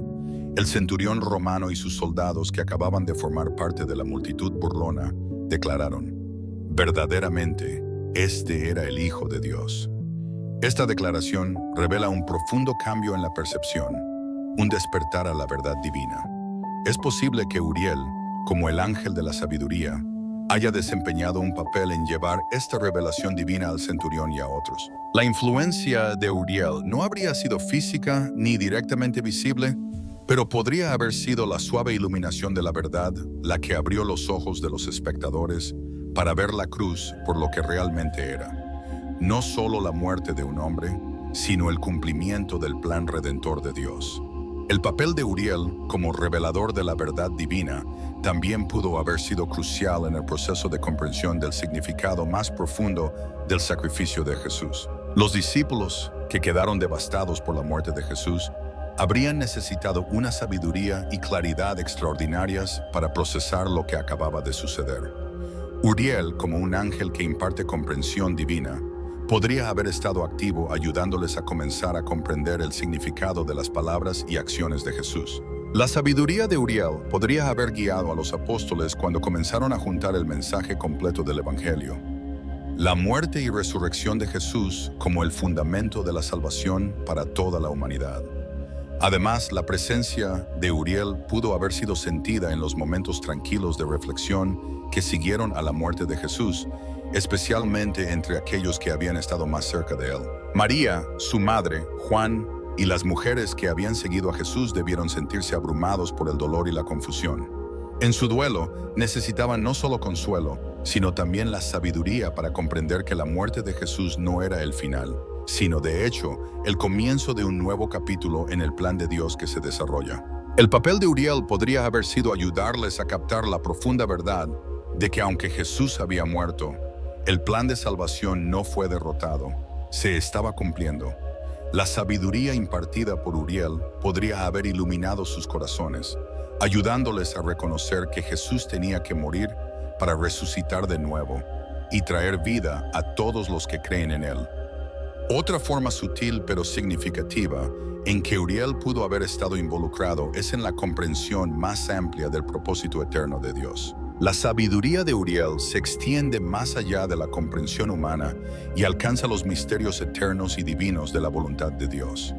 el centurión romano y sus soldados que acababan de formar parte de la multitud burlona declararon: verdaderamente, este era el Hijo de Dios. Esta declaración revela un profundo cambio en la percepción, un despertar a la verdad divina. Es posible que Uriel, como el ángel de la sabiduría, haya desempeñado un papel en llevar esta revelación divina al centurión y a otros. La influencia de Uriel no habría sido física ni directamente visible, pero podría haber sido la suave iluminación de la verdad la que abrió los ojos de los espectadores para ver la cruz por lo que realmente era. No solo la muerte de un hombre, sino el cumplimiento del plan redentor de Dios. El papel de Uriel como revelador de la verdad divina también pudo haber sido crucial en el proceso de comprensión del significado más profundo del sacrificio de Jesús. Los discípulos, que quedaron devastados por la muerte de Jesús, habrían necesitado una sabiduría y claridad extraordinarias para procesar lo que acababa de suceder. Uriel, como un ángel que imparte comprensión divina, podría haber estado activo ayudándoles a comenzar a comprender el significado de las palabras y acciones de Jesús. La sabiduría de Uriel podría haber guiado a los apóstoles cuando comenzaron a juntar el mensaje completo del Evangelio. La muerte y resurrección de Jesús como el fundamento de la salvación para toda la humanidad. Además, la presencia de Uriel pudo haber sido sentida en los momentos tranquilos de reflexión que siguieron a la muerte de Jesús, especialmente entre aquellos que habían estado más cerca de él. María, su madre, Juan y las mujeres que habían seguido a Jesús debieron sentirse abrumados por el dolor y la confusión. En su duelo, necesitaban no solo consuelo, sino también la sabiduría para comprender que la muerte de Jesús no era el final, sino de hecho, el comienzo de un nuevo capítulo en el plan de Dios que se desarrolla. El papel de Uriel podría haber sido ayudarles a captar la profunda verdad de que aunque Jesús había muerto, el plan de salvación no fue derrotado, se estaba cumpliendo. La sabiduría impartida por Uriel podría haber iluminado sus corazones, ayudándoles a reconocer que Jesús tenía que morir para resucitar de nuevo y traer vida a todos los que creen en él. Otra forma sutil pero significativa en que Uriel pudo haber estado involucrado es en la comprensión más amplia del propósito eterno de Dios. La sabiduría de Uriel se extiende más allá de la comprensión humana y alcanza los misterios eternos y divinos de la voluntad de Dios.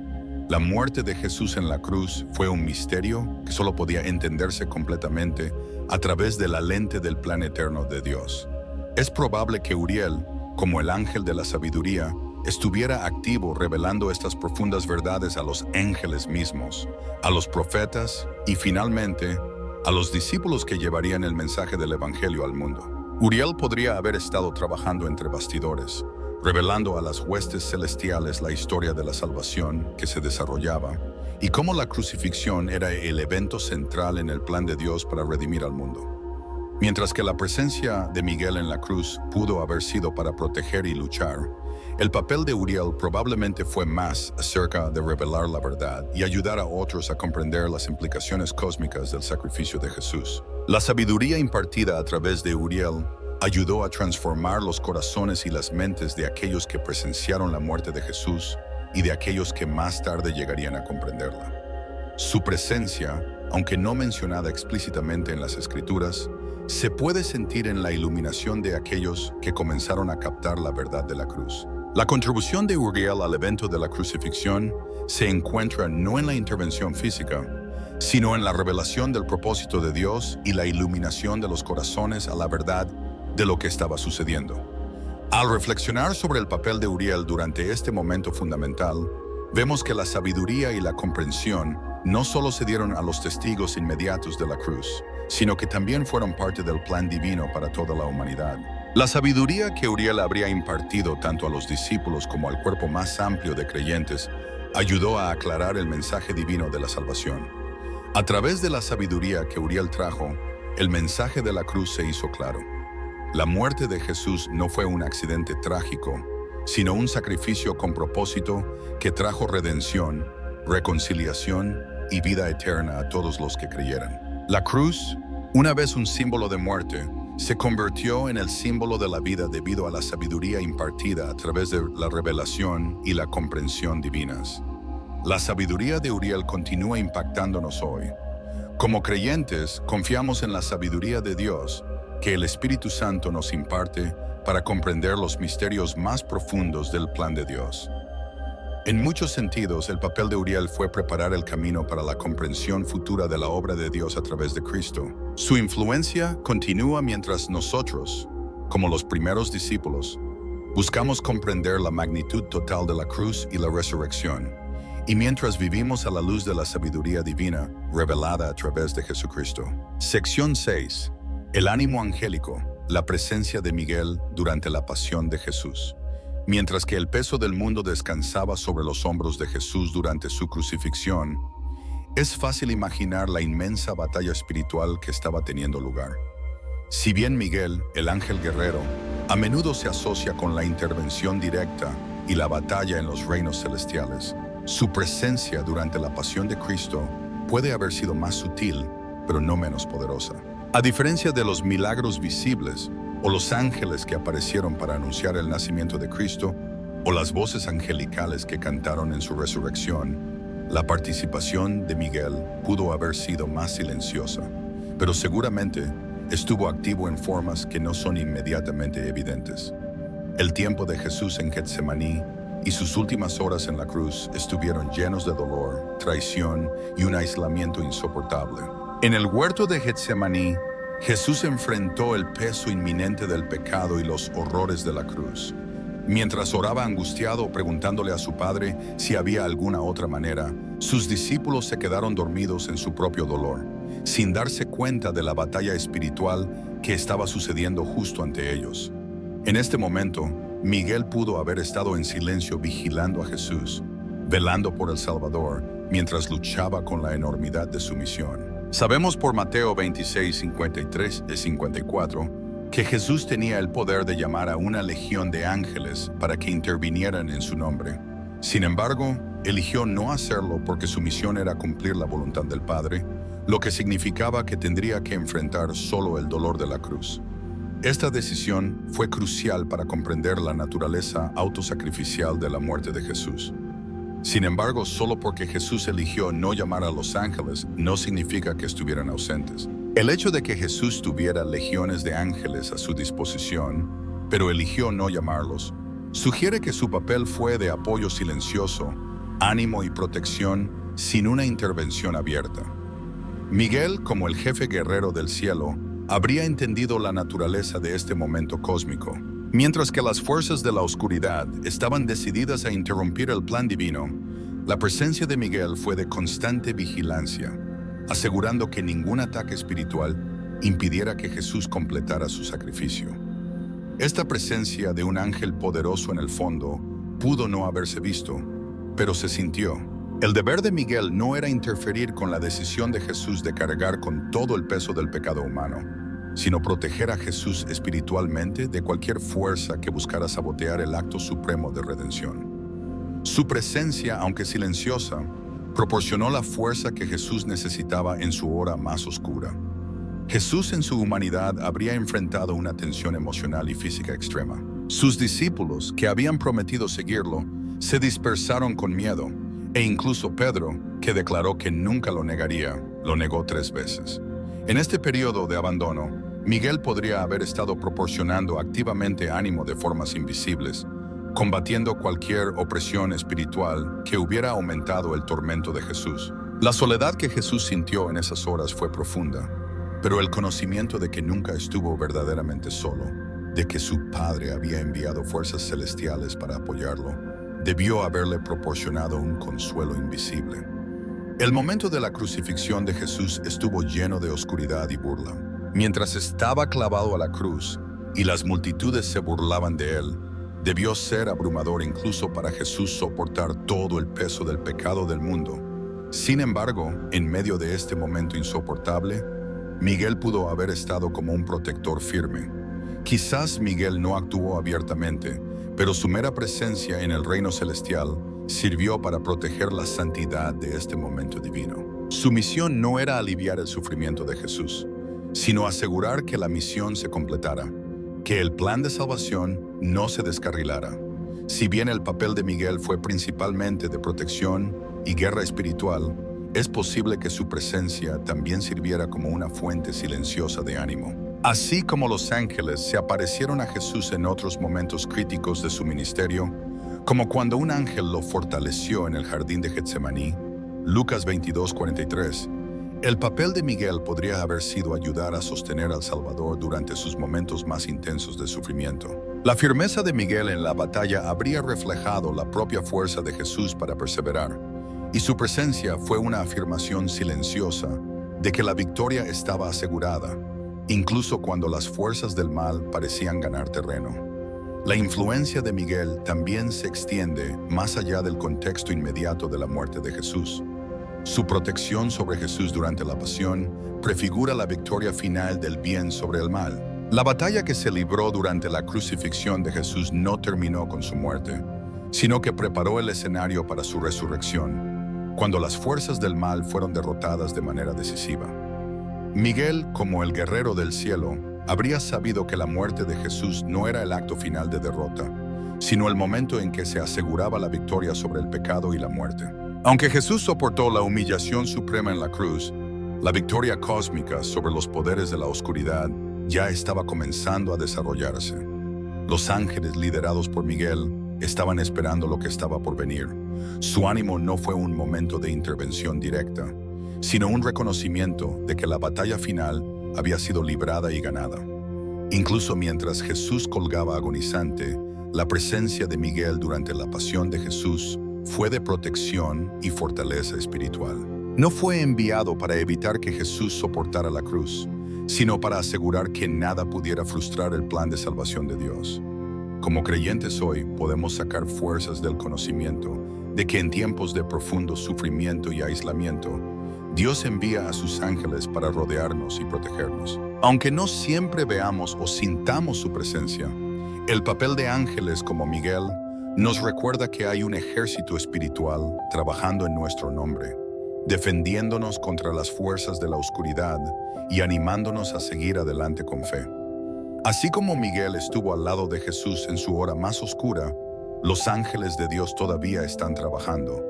La muerte de Jesús en la cruz fue un misterio que solo podía entenderse completamente a través de la lente del plan eterno de Dios. Es probable que Uriel, como el ángel de la sabiduría, estuviera activo revelando estas profundas verdades a los ángeles mismos, a los profetas y finalmente a los discípulos que llevarían el mensaje del Evangelio al mundo. Uriel podría haber estado trabajando entre bastidores, revelando a las huestes celestiales la historia de la salvación que se desarrollaba y cómo la crucifixión era el evento central en el plan de Dios para redimir al mundo. Mientras que la presencia de Miguel en la cruz pudo haber sido para proteger y luchar, el papel de Uriel probablemente fue más acerca de revelar la verdad y ayudar a otros a comprender las implicaciones cósmicas del sacrificio de Jesús. La sabiduría impartida a través de Uriel ayudó a transformar los corazones y las mentes de aquellos que presenciaron la muerte de Jesús y de aquellos que más tarde llegarían a comprenderla. Su presencia, aunque no mencionada explícitamente en las Escrituras, se puede sentir en la iluminación de aquellos que comenzaron a captar la verdad de la cruz. La contribución de Uriel al evento de la crucifixión se encuentra no en la intervención física, sino en la revelación del propósito de Dios y la iluminación de los corazones a la verdad de lo que estaba sucediendo. Al reflexionar sobre el papel de Uriel durante este momento fundamental, vemos que la sabiduría y la comprensión no solo se dieron a los testigos inmediatos de la cruz, sino que también fueron parte del plan divino para toda la humanidad. La sabiduría que Uriel habría impartido tanto a los discípulos como al cuerpo más amplio de creyentes ayudó a aclarar el mensaje divino de la salvación. A través de la sabiduría que Uriel trajo, el mensaje de la cruz se hizo claro. La muerte de Jesús no fue un accidente trágico, sino un sacrificio con propósito que trajo redención, reconciliación y vida eterna a todos los que creyeran. La cruz, una vez un símbolo de muerte, se convirtió en el símbolo de la vida debido a la sabiduría impartida a través de la revelación y la comprensión divinas. La sabiduría de Uriel continúa impactándonos hoy. Como creyentes, confiamos en la sabiduría de Dios que el Espíritu Santo nos imparte para comprender los misterios más profundos del plan de Dios. En muchos sentidos, el papel de Uriel fue preparar el camino para la comprensión futura de la obra de Dios a través de Cristo. Su influencia continúa mientras nosotros, como los primeros discípulos, buscamos comprender la magnitud total de la cruz y la resurrección, y mientras vivimos a la luz de la sabiduría divina revelada a través de Jesucristo. Sección 6. El ánimo angélico, la presencia de Miguel durante la pasión de Jesús. Mientras que el peso del mundo descansaba sobre los hombros de Jesús durante su crucifixión, es fácil imaginar la inmensa batalla espiritual que estaba teniendo lugar. Si bien Miguel, el ángel guerrero, a menudo se asocia con la intervención directa y la batalla en los reinos celestiales, su presencia durante la pasión de Cristo puede haber sido más sutil, pero no menos poderosa. A diferencia de los milagros visibles, o los ángeles que aparecieron para anunciar el nacimiento de Cristo, o las voces angelicales que cantaron en su resurrección, la participación de Miguel pudo haber sido más silenciosa, pero seguramente estuvo activo en formas que no son inmediatamente evidentes. El tiempo de Jesús en Getsemaní y sus últimas horas en la cruz estuvieron llenos de dolor, traición y un aislamiento insoportable. En el huerto de Getsemaní, Jesús enfrentó el peso inminente del pecado y los horrores de la cruz. Mientras oraba angustiado preguntándole a su Padre si había alguna otra manera, sus discípulos se quedaron dormidos en su propio dolor, sin darse cuenta de la batalla espiritual que estaba sucediendo justo ante ellos. En este momento, Miguel pudo haber estado en silencio vigilando a Jesús, velando por el Salvador, mientras luchaba con la enormidad de su misión. Sabemos por Mateo 26, 53 y 54 que Jesús tenía el poder de llamar a una legión de ángeles para que intervinieran en su nombre. Sin embargo, eligió no hacerlo porque su misión era cumplir la voluntad del Padre, lo que significaba que tendría que enfrentar solo el dolor de la cruz. Esta decisión fue crucial para comprender la naturaleza autosacrificial de la muerte de Jesús. Sin embargo, solo porque Jesús eligió no llamar a los ángeles no significa que estuvieran ausentes. El hecho de que Jesús tuviera legiones de ángeles a su disposición, pero eligió no llamarlos, sugiere que su papel fue de apoyo silencioso, ánimo y protección sin una intervención abierta. Miguel, como el jefe guerrero del cielo, habría entendido la naturaleza de este momento cósmico. Mientras que las fuerzas de la oscuridad estaban decididas a interrumpir el plan divino, la presencia de Miguel fue de constante vigilancia, asegurando que ningún ataque espiritual impidiera que Jesús completara su sacrificio. Esta presencia de un ángel poderoso en el fondo pudo no haberse visto, pero se sintió. El deber de Miguel no era interferir con la decisión de Jesús de cargar con todo el peso del pecado humano, sino proteger a Jesús espiritualmente de cualquier fuerza que buscara sabotear el acto supremo de redención. Su presencia, aunque silenciosa, proporcionó la fuerza que Jesús necesitaba en su hora más oscura. Jesús en su humanidad habría enfrentado una tensión emocional y física extrema. Sus discípulos, que habían prometido seguirlo, se dispersaron con miedo, E incluso Pedro, que declaró que nunca lo negaría, lo negó 3 veces. En este periodo de abandono, Miguel podría haber estado proporcionando activamente ánimo de formas invisibles, combatiendo cualquier opresión espiritual que hubiera aumentado el tormento de Jesús. La soledad que Jesús sintió en esas horas fue profunda, pero el conocimiento de que nunca estuvo verdaderamente solo, de que su Padre había enviado fuerzas celestiales para apoyarlo, debió haberle proporcionado un consuelo invisible. El momento de la crucifixión de Jesús estuvo lleno de oscuridad y burla. Mientras estaba clavado a la cruz y las multitudes se burlaban de él, debió ser abrumador incluso para Jesús soportar todo el peso del pecado del mundo. Sin embargo, en medio de este momento insoportable, Miguel pudo haber estado como un protector firme. Quizás Miguel no actuó abiertamente, pero su mera presencia en el reino celestial sirvió para proteger la santidad de este momento divino. Su misión no era aliviar el sufrimiento de Jesús, sino asegurar que la misión se completara, que el plan de salvación no se descarrilara. Si bien el papel de Miguel fue principalmente de protección y guerra espiritual, es posible que su presencia también sirviera como una fuente silenciosa de ánimo. Así como los ángeles se aparecieron a Jesús en otros momentos críticos de su ministerio, como cuando un ángel lo fortaleció en el jardín de Getsemaní, Lucas 22:43, el papel de Miguel podría haber sido ayudar a sostener al Salvador durante sus momentos más intensos de sufrimiento. La firmeza de Miguel en la batalla habría reflejado la propia fuerza de Jesús para perseverar, y su presencia fue una afirmación silenciosa de que la victoria estaba asegurada, incluso cuando las fuerzas del mal parecían ganar terreno. La influencia de Miguel también se extiende más allá del contexto inmediato de la muerte de Jesús. Su protección sobre Jesús durante la pasión prefigura la victoria final del bien sobre el mal. La batalla que se libró durante la crucifixión de Jesús no terminó con su muerte, sino que preparó el escenario para su resurrección, cuando las fuerzas del mal fueron derrotadas de manera decisiva. Miguel, como el guerrero del cielo, habría sabido que la muerte de Jesús no era el acto final de derrota, sino el momento en que se aseguraba la victoria sobre el pecado y la muerte. Aunque Jesús soportó la humillación suprema en la cruz, la victoria cósmica sobre los poderes de la oscuridad ya estaba comenzando a desarrollarse. Los ángeles, liderados por Miguel, estaban esperando lo que estaba por venir. Su ánimo no fue un momento de intervención directa, sino un reconocimiento de que la batalla final había sido librada y ganada. Incluso mientras Jesús colgaba agonizante, la presencia de Miguel durante la pasión de Jesús fue de protección y fortaleza espiritual. No fue enviado para evitar que Jesús soportara la cruz, sino para asegurar que nada pudiera frustrar el plan de salvación de Dios. Como creyentes hoy, podemos sacar fuerzas del conocimiento de que en tiempos de profundo sufrimiento y aislamiento, Dios envía a sus ángeles para rodearnos y protegernos. Aunque no siempre veamos o sintamos su presencia, el papel de ángeles como Miguel nos recuerda que hay un ejército espiritual trabajando en nuestro nombre, defendiéndonos contra las fuerzas de la oscuridad y animándonos a seguir adelante con fe. Así como Miguel estuvo al lado de Jesús en su hora más oscura, los ángeles de Dios todavía están trabajando,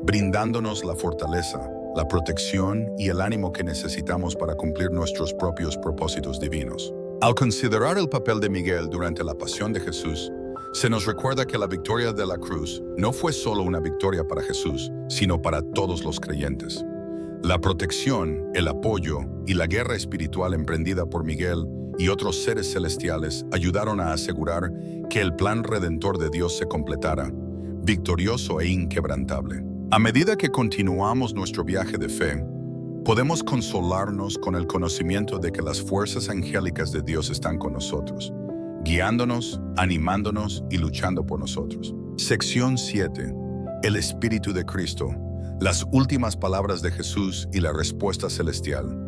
brindándonos la fortaleza, la protección y el ánimo que necesitamos para cumplir nuestros propios propósitos divinos. Al considerar el papel de Miguel durante la pasión de Jesús, se nos recuerda que la victoria de la cruz no fue solo una victoria para Jesús, sino para todos los creyentes. La protección, el apoyo y la guerra espiritual emprendida por Miguel y otros seres celestiales ayudaron a asegurar que el plan redentor de Dios se completara, victorioso e inquebrantable. A medida que continuamos nuestro viaje de fe, podemos consolarnos con el conocimiento de que las fuerzas angélicas de Dios están con nosotros, guiándonos, animándonos y luchando por nosotros. Sección 7. El Espíritu de Cristo, las últimas palabras de Jesús y la respuesta celestial.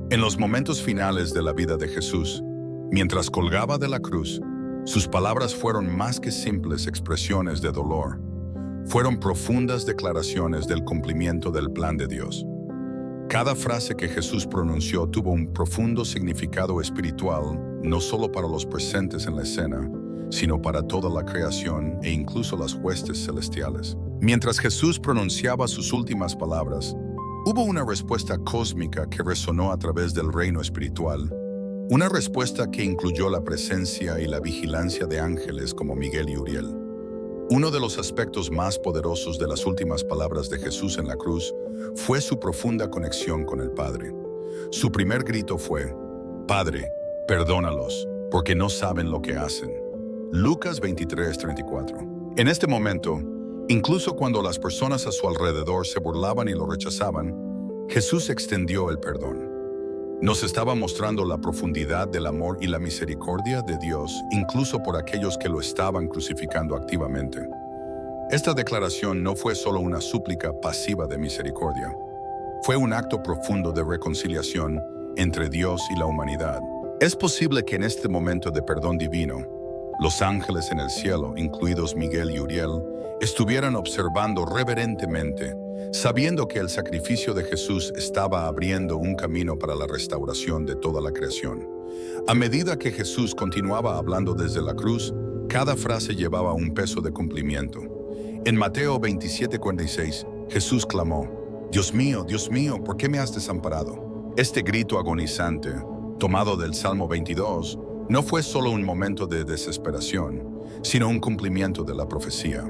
En los momentos finales de la vida de Jesús, mientras colgaba de la cruz, sus palabras fueron más que simples expresiones de dolor. Fueron profundas declaraciones del cumplimiento del plan de Dios. Cada frase que Jesús pronunció tuvo un profundo significado espiritual, no solo para los presentes en la escena, sino para toda la creación e incluso las huestes celestiales. Mientras Jesús pronunciaba sus últimas palabras, hubo una respuesta cósmica que resonó a través del reino espiritual, una respuesta que incluyó la presencia y la vigilancia de ángeles como Miguel y Uriel. Uno de los aspectos más poderosos de las últimas palabras de Jesús en la cruz fue su profunda conexión con el Padre. Su primer grito fue: Padre, perdónalos, porque no saben lo que hacen. Lucas 23:34. En este momento, incluso cuando las personas a su alrededor se burlaban y lo rechazaban, Jesús extendió el perdón. Nos estaba mostrando la profundidad del amor y la misericordia de Dios, incluso por aquellos que lo estaban crucificando activamente. Esta declaración no fue solo una súplica pasiva de misericordia. Fue un acto profundo de reconciliación entre Dios y la humanidad. Es posible que en este momento de perdón divino, los ángeles en el cielo, incluidos Miguel y Uriel, estuvieran observando reverentemente, sabiendo que el sacrificio de Jesús estaba abriendo un camino para la restauración de toda la creación. A medida que Jesús continuaba hablando desde la cruz, cada frase llevaba un peso de cumplimiento. En Mateo 27:46, Jesús clamó: Dios mío, ¿por qué me has desamparado? Este grito agonizante, tomado del Salmo 22, no fue solo un momento de desesperación, sino un cumplimiento de la profecía.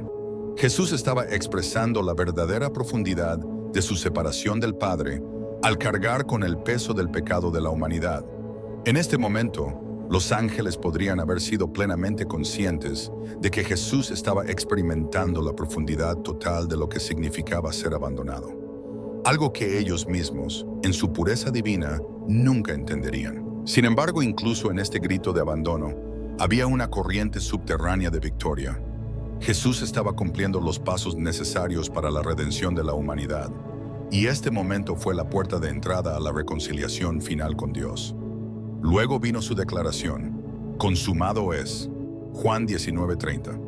Jesús estaba expresando la verdadera profundidad de su separación del Padre al cargar con el peso del pecado de la humanidad. En este momento, los ángeles podrían haber sido plenamente conscientes de que Jesús estaba experimentando la profundidad total de lo que significaba ser abandonado, algo que ellos mismos, en su pureza divina, nunca entenderían. Sin embargo, incluso en este grito de abandono, había una corriente subterránea de victoria. Jesús estaba cumpliendo los pasos necesarios para la redención de la humanidad, y este momento fue la puerta de entrada a la reconciliación final con Dios. Luego vino su declaración: consumado es. Juan 19:30.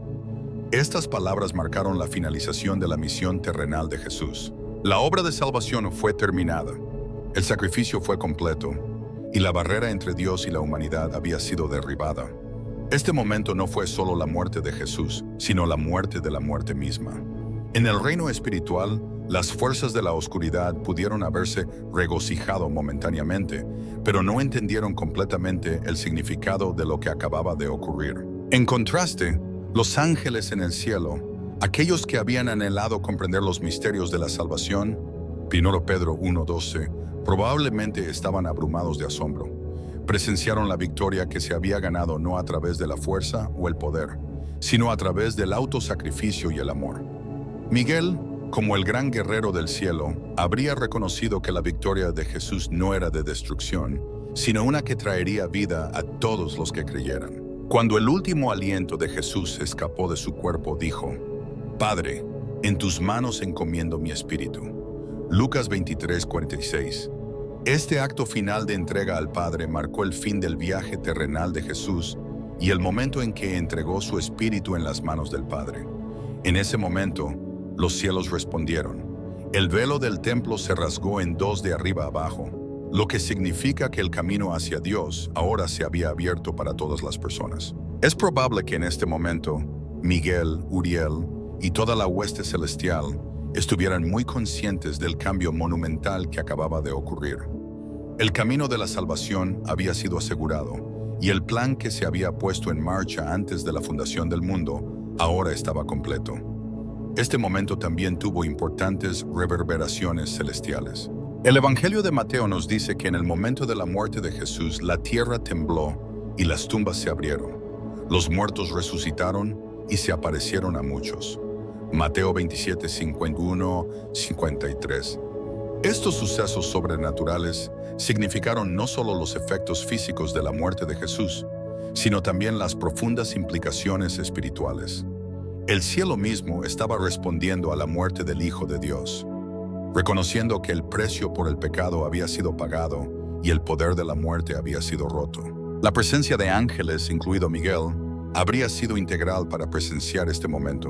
Estas palabras marcaron la finalización de la misión terrenal de Jesús. La obra de salvación fue terminada, el sacrificio fue completo, y la barrera entre Dios y la humanidad había sido derribada. Este momento no fue solo la muerte de Jesús, sino la muerte de la muerte misma. En el reino espiritual, las fuerzas de la oscuridad pudieron haberse regocijado momentáneamente, pero no entendieron completamente el significado de lo que acababa de ocurrir. En contraste, los ángeles en el cielo, aquellos que habían anhelado comprender los misterios de la salvación, 1 Pedro 1:12, probablemente estaban abrumados de asombro. Presenciaron la victoria que se había ganado no a través de la fuerza o el poder, sino a través del autosacrificio y el amor. Miguel, como el gran guerrero del cielo, habría reconocido que la victoria de Jesús no era de destrucción, sino una que traería vida a todos los que creyeran. Cuando el último aliento de Jesús escapó de su cuerpo, dijo: Padre, en tus manos encomiendo mi espíritu. Lucas 23:46. Este acto final de entrega al Padre marcó el fin del viaje terrenal de Jesús y el momento en que entregó su espíritu en las manos del Padre. En ese momento, los cielos respondieron. El velo del templo se rasgó en dos de arriba abajo, lo que significa que el camino hacia Dios ahora se había abierto para todas las personas. Es probable que en este momento, Miguel, Uriel y toda la hueste celestial estuvieran muy conscientes del cambio monumental que acababa de ocurrir. El camino de la salvación había sido asegurado, y el plan que se había puesto en marcha antes de la fundación del mundo ahora estaba completo. Este momento también tuvo importantes reverberaciones celestiales. El Evangelio de Mateo nos dice que en el momento de la muerte de Jesús, la tierra tembló y las tumbas se abrieron. Los muertos resucitaron y se aparecieron a muchos. Mateo 27:51-53. Estos sucesos sobrenaturales significaron no solo los efectos físicos de la muerte de Jesús, sino también las profundas implicaciones espirituales. El cielo mismo estaba respondiendo a la muerte del Hijo de Dios, reconociendo que el precio por el pecado había sido pagado y el poder de la muerte había sido roto. La presencia de ángeles, incluido Miguel, habría sido integral para presenciar este momento,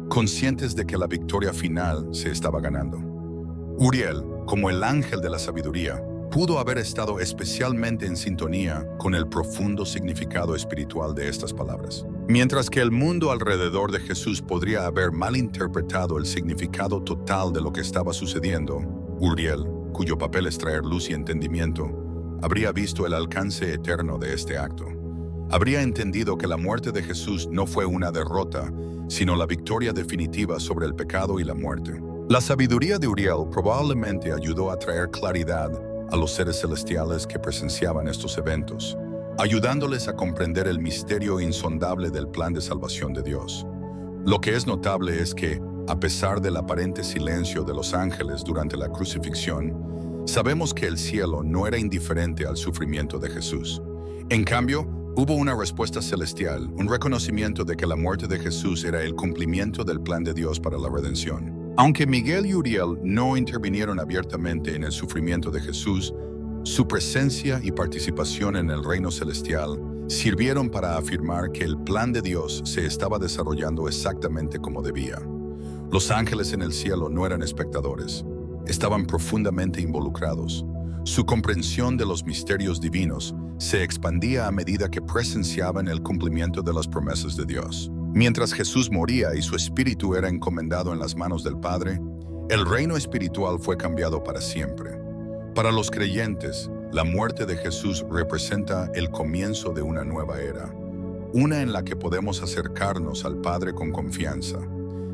conscientes de que la victoria final se estaba ganando. Uriel, como el ángel de la sabiduría, pudo haber estado especialmente en sintonía con el profundo significado espiritual de estas palabras. Mientras que el mundo alrededor de Jesús podría haber malinterpretado el significado total de lo que estaba sucediendo, Uriel, cuyo papel es traer luz y entendimiento, habría visto el alcance eterno de este acto. Habría entendido que la muerte de Jesús no fue una derrota, sino la victoria definitiva sobre el pecado y la muerte. La sabiduría de Uriel probablemente ayudó a traer claridad a los seres celestiales que presenciaban estos eventos, ayudándoles a comprender el misterio insondable del plan de salvación de Dios. Lo que es notable es que, a pesar del aparente silencio de los ángeles durante la crucifixión, sabemos que el cielo no era indiferente al sufrimiento de Jesús. En cambio, hubo una respuesta celestial, un reconocimiento de que la muerte de Jesús era el cumplimiento del plan de Dios para la redención. Aunque Miguel y Uriel no intervinieron abiertamente en el sufrimiento de Jesús, su presencia y participación en el reino celestial sirvieron para afirmar que el plan de Dios se estaba desarrollando exactamente como debía. Los ángeles en el cielo no eran espectadores, estaban profundamente involucrados. Su comprensión de los misterios divinos se expandía a medida que presenciaban el cumplimiento de las promesas de Dios. Mientras Jesús moría y su espíritu era encomendado en las manos del Padre, el reino espiritual fue cambiado para siempre. Para los creyentes, la muerte de Jesús representa el comienzo de una nueva era, una en la que podemos acercarnos al Padre con confianza,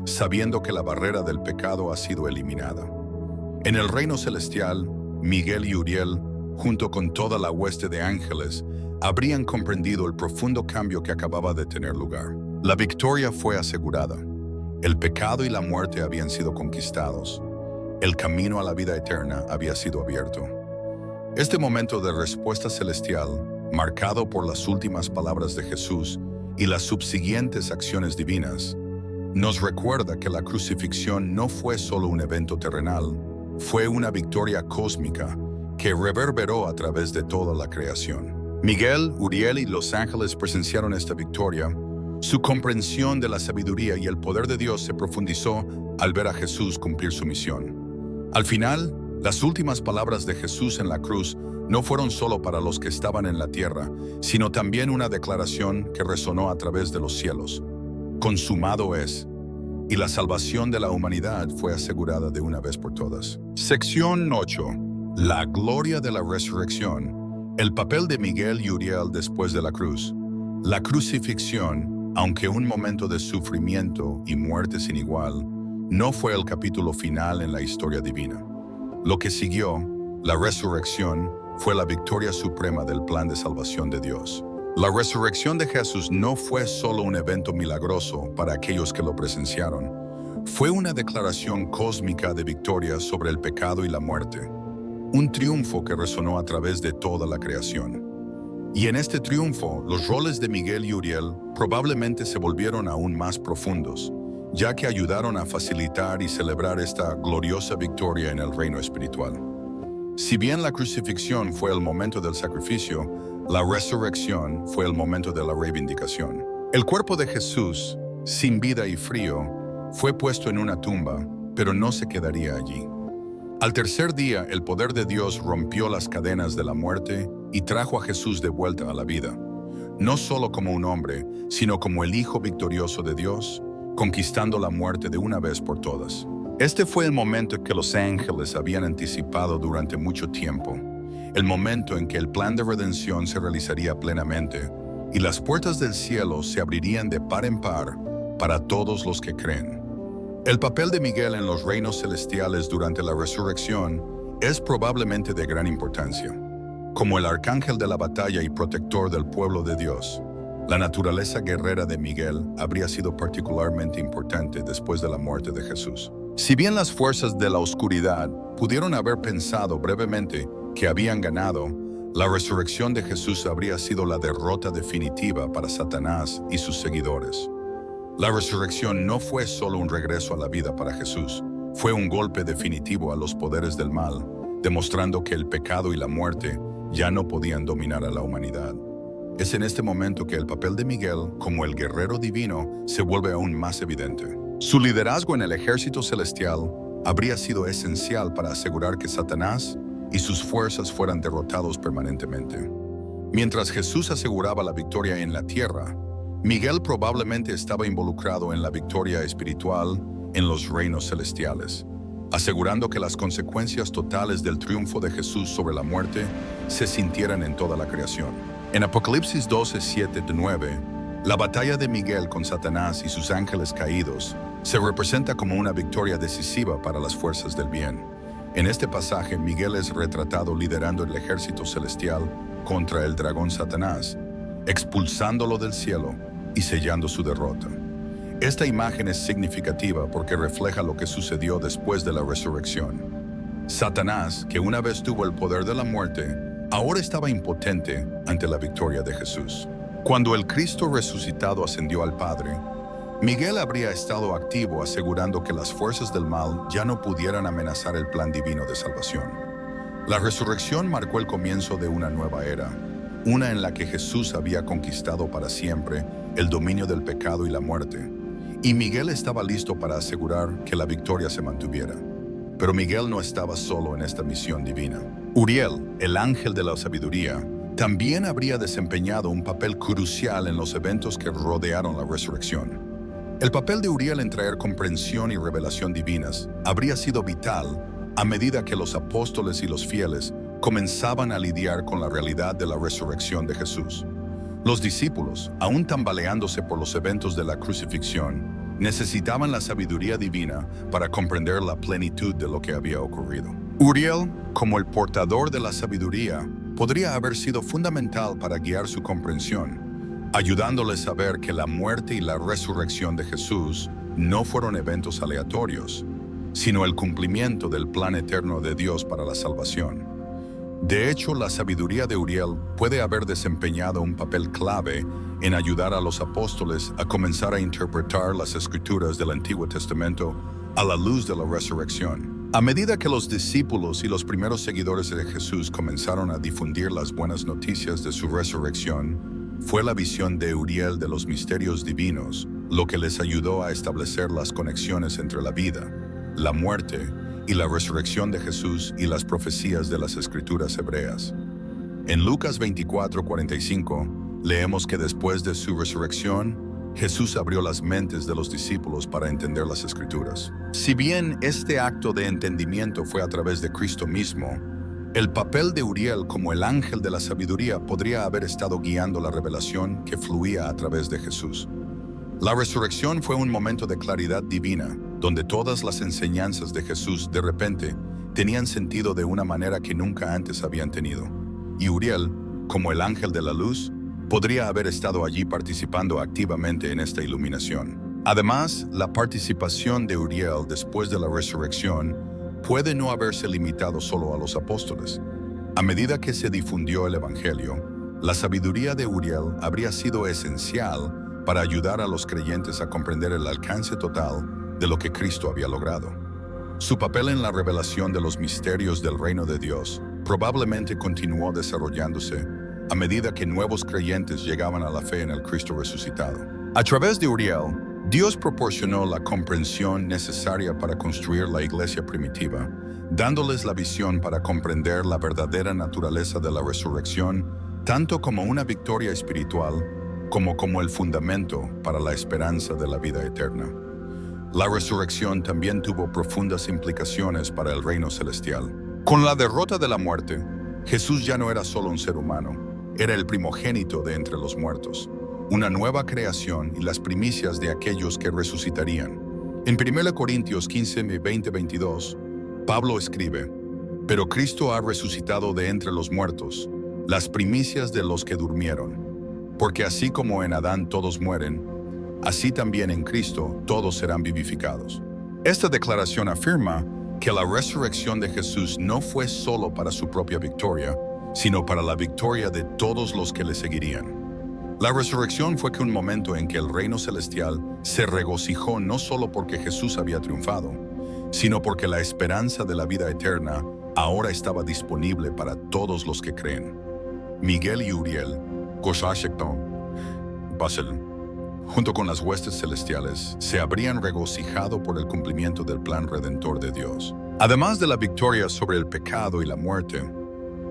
sabiendo que la barrera del pecado ha sido eliminada. En el reino celestial, Miguel y Uriel, junto con toda la hueste de ángeles, habrían comprendido el profundo cambio que acababa de tener lugar. La victoria fue asegurada. El pecado y la muerte habían sido conquistados. El camino a la vida eterna había sido abierto. Este momento de respuesta celestial, marcado por las últimas palabras de Jesús y las subsiguientes acciones divinas, nos recuerda que la crucifixión no fue solo un evento terrenal, fue una victoria cósmica que reverberó a través de toda la creación. Miguel, Uriel y los ángeles presenciaron esta victoria. Su comprensión de la sabiduría y el poder de Dios se profundizó al ver a Jesús cumplir su misión. Al final, las últimas palabras de Jesús en la cruz no fueron solo para los que estaban en la tierra, sino también una declaración que resonó a través de los cielos. Consumado es, y la salvación de la humanidad fue asegurada de una vez por todas. Sección 8. La gloria de la resurrección. El papel de Miguel y Uriel después de la cruz. La crucifixión, aunque un momento de sufrimiento y muerte sin igual, no fue el capítulo final en la historia divina. Lo que siguió, la resurrección, fue la victoria suprema del plan de salvación de Dios. La resurrección de Jesús no fue solo un evento milagroso para aquellos que lo presenciaron. Fue una declaración cósmica de victoria sobre el pecado y la muerte. Un triunfo que resonó a través de toda la creación. Y en este triunfo, los roles de Miguel y Uriel probablemente se volvieron aún más profundos, ya que ayudaron a facilitar y celebrar esta gloriosa victoria en el reino espiritual. Si bien la crucifixión fue el momento del sacrificio, la resurrección fue el momento de la reivindicación. El cuerpo de Jesús, sin vida y frío, fue puesto en una tumba, pero no se quedaría allí. Al tercer día, el poder de Dios rompió las cadenas de la muerte y trajo a Jesús de vuelta a la vida, no solo como un hombre, sino como el Hijo victorioso de Dios, conquistando la muerte de una vez por todas. Este fue el momento que los ángeles habían anticipado durante mucho tiempo, el momento en que el plan de redención se realizaría plenamente y las puertas del cielo se abrirían de par en par para todos los que creen. El papel de Miguel en los reinos celestiales durante la resurrección es probablemente de gran importancia. Como el arcángel de la batalla y protector del pueblo de Dios, la naturaleza guerrera de Miguel habría sido particularmente importante después de la muerte de Jesús. Si bien las fuerzas de la oscuridad pudieron haber pensado brevemente que habían ganado, la resurrección de Jesús habría sido la derrota definitiva para Satanás y sus seguidores. La resurrección no fue solo un regreso a la vida para Jesús, fue un golpe definitivo a los poderes del mal, demostrando que el pecado y la muerte ya no podían dominar a la humanidad. Es en este momento que el papel de Miguel, como el guerrero divino, se vuelve aún más evidente. Su liderazgo en el ejército celestial habría sido esencial para asegurar que Satanás y sus fuerzas fueran derrotados permanentemente. Mientras Jesús aseguraba la victoria en la tierra, Miguel probablemente estaba involucrado en la victoria espiritual en los reinos celestiales, asegurando que las consecuencias totales del triunfo de Jesús sobre la muerte se sintieran en toda la creación. En Apocalipsis 12, 7-9, la batalla de Miguel con Satanás y sus ángeles caídos se representa como una victoria decisiva para las fuerzas del bien. En este pasaje, Miguel es retratado liderando el ejército celestial contra el dragón Satanás, expulsándolo del cielo y sellando su derrota. Esta imagen es significativa porque refleja lo que sucedió después de la resurrección. Satanás, que una vez tuvo el poder de la muerte, ahora estaba impotente ante la victoria de Jesús. Cuando el Cristo resucitado ascendió al Padre, Miguel habría estado activo asegurando que las fuerzas del mal ya no pudieran amenazar el plan divino de salvación. La resurrección marcó el comienzo de una nueva era, una en la que Jesús había conquistado para siempre el dominio del pecado y la muerte, y Miguel estaba listo para asegurar que la victoria se mantuviera. Pero Miguel no estaba solo en esta misión divina. Uriel, el ángel de la sabiduría, también habría desempeñado un papel crucial en los eventos que rodearon la resurrección. El papel de Uriel en traer comprensión y revelación divinas habría sido vital a medida que los apóstoles y los fieles comenzaban a lidiar con la realidad de la resurrección de Jesús. Los discípulos, aún tambaleándose por los eventos de la crucifixión, necesitaban la sabiduría divina para comprender la plenitud de lo que había ocurrido. Uriel, como el portador de la sabiduría, podría haber sido fundamental para guiar su comprensión, ayudándoles a ver que la muerte y la resurrección de Jesús no fueron eventos aleatorios, sino el cumplimiento del plan eterno de Dios para la salvación. De hecho, la sabiduría de Uriel puede haber desempeñado un papel clave en ayudar a los apóstoles a comenzar a interpretar las escrituras del Antiguo Testamento a la luz de la resurrección. A medida que los discípulos y los primeros seguidores de Jesús comenzaron a difundir las buenas noticias de su resurrección, fue la visión de Uriel de los misterios divinos lo que les ayudó a establecer las conexiones entre la vida, la muerte y la resurrección de Jesús y las profecías de las Escrituras hebreas. En Lucas 24:45 leemos que después de su resurrección, Jesús abrió las mentes de los discípulos para entender las Escrituras. Si bien este acto de entendimiento fue a través de Cristo mismo, el papel de Uriel como el ángel de la sabiduría podría haber estado guiando la revelación que fluía a través de Jesús. La resurrección fue un momento de claridad divina, donde todas las enseñanzas de Jesús de repente tenían sentido de una manera que nunca antes habían tenido. Y Uriel, como el ángel de la luz, podría haber estado allí participando activamente en esta iluminación. Además, la participación de Uriel después de la resurrección puede no haberse limitado solo a los apóstoles. A medida que se difundió el Evangelio, la sabiduría de Uriel habría sido esencial para ayudar a los creyentes a comprender el alcance total de lo que Cristo había logrado. Su papel en la revelación de los misterios del reino de Dios probablemente continuó desarrollándose a medida que nuevos creyentes llegaban a la fe en el Cristo resucitado. A través de Uriel, Dios proporcionó la comprensión necesaria para construir la iglesia primitiva, dándoles la visión para comprender la verdadera naturaleza de la resurrección, tanto como una victoria espiritual como el fundamento para la esperanza de la vida eterna. La resurrección también tuvo profundas implicaciones para el reino celestial. Con la derrota de la muerte, Jesús ya no era solo un ser humano, era el primogénito de entre los muertos, una nueva creación y las primicias de aquellos que resucitarían. En 1 Corintios 15, 20-22, Pablo escribe: «Pero Cristo ha resucitado de entre los muertos, las primicias de los que durmieron. Porque así como en Adán todos mueren, así también en Cristo todos serán vivificados». Esta declaración afirma que la resurrección de Jesús no fue solo para su propia victoria, sino para la victoria de todos los que le seguirían. La resurrección fue un momento en que el reino celestial se regocijó no solo porque Jesús había triunfado, sino porque la esperanza de la vida eterna ahora estaba disponible para todos los que creen. Miguel y Uriel, junto con las huestes celestiales, se habrían regocijado por el cumplimiento del plan redentor de Dios. Además de la victoria sobre el pecado y la muerte,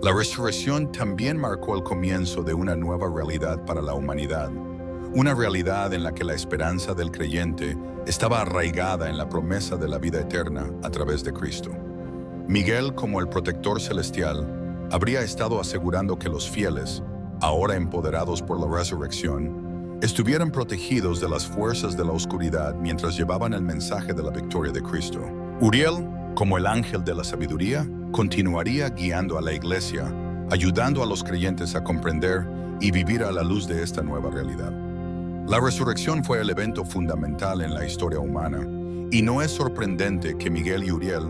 la resurrección también marcó el comienzo de una nueva realidad para la humanidad, una realidad en la que la esperanza del creyente estaba arraigada en la promesa de la vida eterna a través de Cristo. Miguel, como el protector celestial, habría estado asegurando que los fieles, ahora empoderados por la resurrección, estuvieran protegidos de las fuerzas de la oscuridad mientras llevaban el mensaje de la victoria de Cristo. Uriel, como el ángel de la sabiduría, continuaría guiando a la iglesia, ayudando a los creyentes a comprender y vivir a la luz de esta nueva realidad. La resurrección fue el evento fundamental en la historia humana, y no es sorprendente que Miguel y Uriel,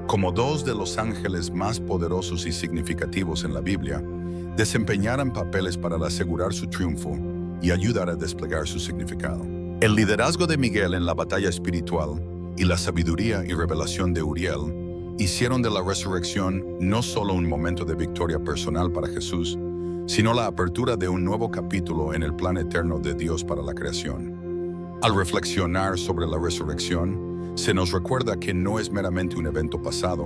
como dos de los ángeles más poderosos y significativos en la Biblia, desempeñaran papeles para asegurar su triunfo y ayudar a desplegar su significado. El liderazgo de Miguel en la batalla espiritual y la sabiduría y revelación de Uriel hicieron de la resurrección no solo un momento de victoria personal para Jesús, sino la apertura de un nuevo capítulo en el plan eterno de Dios para la creación. Al reflexionar sobre la resurrección, se nos recuerda que no es meramente un evento pasado,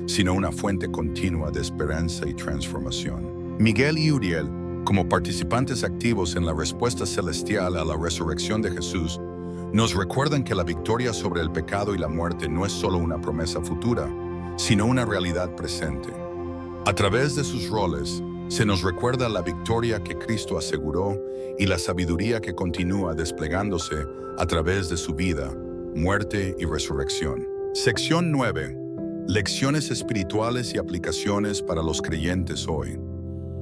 sino una fuente continua de esperanza y transformación. Miguel y Uriel, como participantes activos en la respuesta celestial a la resurrección de Jesús, nos recuerdan que la victoria sobre el pecado y la muerte no es solo una promesa futura, sino una realidad presente. A través de sus roles, se nos recuerda la victoria que Cristo aseguró y la sabiduría que continúa desplegándose a través de su vida, muerte y resurrección. Sección 9. Lecciones espirituales y aplicaciones para los creyentes hoy.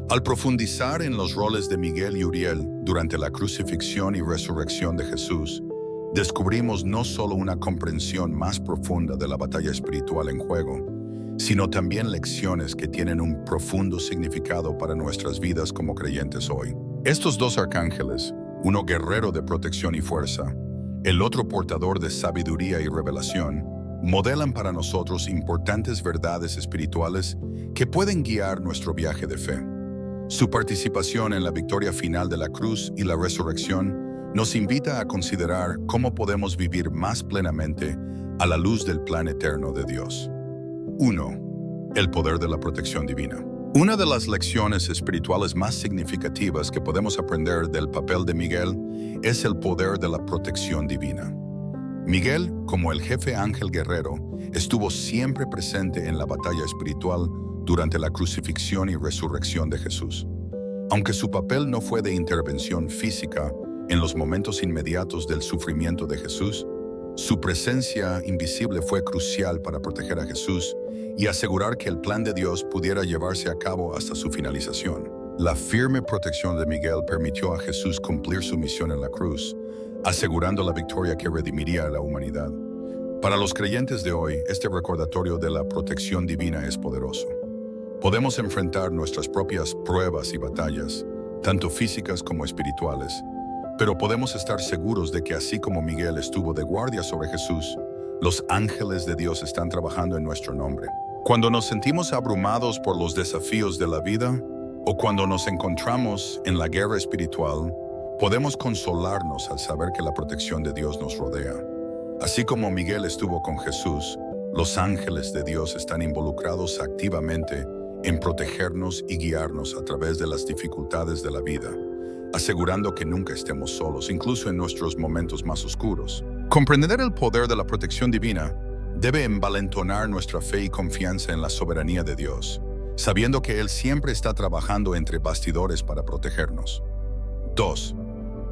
Al profundizar en los roles de Miguel y Uriel durante la crucifixión y resurrección de Jesús, descubrimos no solo una comprensión más profunda de la batalla espiritual en juego, sino también lecciones que tienen un profundo significado para nuestras vidas como creyentes hoy. Estos dos arcángeles, uno guerrero de protección y fuerza, el otro portador de sabiduría y revelación, modelan para nosotros importantes verdades espirituales que pueden guiar nuestro viaje de fe. Su participación en la victoria final de la cruz y la resurrección nos invita a considerar cómo podemos vivir más plenamente a la luz del plan eterno de Dios. 1. El poder de la protección divina. Una de las lecciones espirituales más significativas que podemos aprender del papel de Miguel es el poder de la protección divina. Miguel, como el jefe ángel guerrero, estuvo siempre presente en la batalla espiritual durante la crucifixión y resurrección de Jesús. Aunque su papel no fue de intervención física en los momentos inmediatos del sufrimiento de Jesús, su presencia invisible fue crucial para proteger a Jesús y asegurar que el plan de Dios pudiera llevarse a cabo hasta su finalización. La firme protección de Miguel permitió a Jesús cumplir su misión en la cruz, asegurando la victoria que redimiría a la humanidad. Para los creyentes de hoy, este recordatorio de la protección divina es poderoso. Podemos enfrentar nuestras propias pruebas y batallas, tanto físicas como espirituales, pero podemos estar seguros de que así como Miguel estuvo de guardia sobre Jesús, los ángeles de Dios están trabajando en nuestro nombre. Cuando nos sentimos abrumados por los desafíos de la vida, o cuando nos encontramos en la guerra espiritual, podemos consolarnos al saber que la protección de Dios nos rodea. Así como Miguel estuvo con Jesús, los ángeles de Dios están involucrados activamente en protegernos y guiarnos a través de las dificultades de la vida, asegurando que nunca estemos solos, incluso en nuestros momentos más oscuros. Comprender el poder de la protección divina debe envalentonar nuestra fe y confianza en la soberanía de Dios, sabiendo que Él siempre está trabajando entre bastidores para protegernos. 2.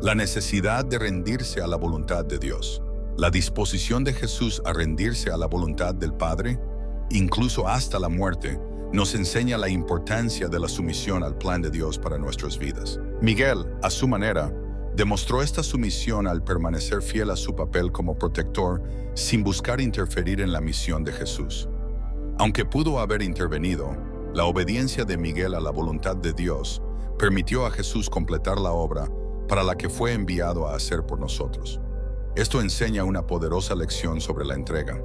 La necesidad de rendirse a la voluntad de Dios. La disposición de Jesús a rendirse a la voluntad del Padre, incluso hasta la muerte, nos enseña la importancia de la sumisión al plan de Dios para nuestras vidas. Miguel, a su manera, demostró esta sumisión al permanecer fiel a su papel como protector sin buscar interferir en la misión de Jesús. Aunque pudo haber intervenido, la obediencia de Miguel a la voluntad de Dios permitió a Jesús completar la obra para la que fue enviado a hacer por nosotros. Esto enseña una poderosa lección sobre la entrega.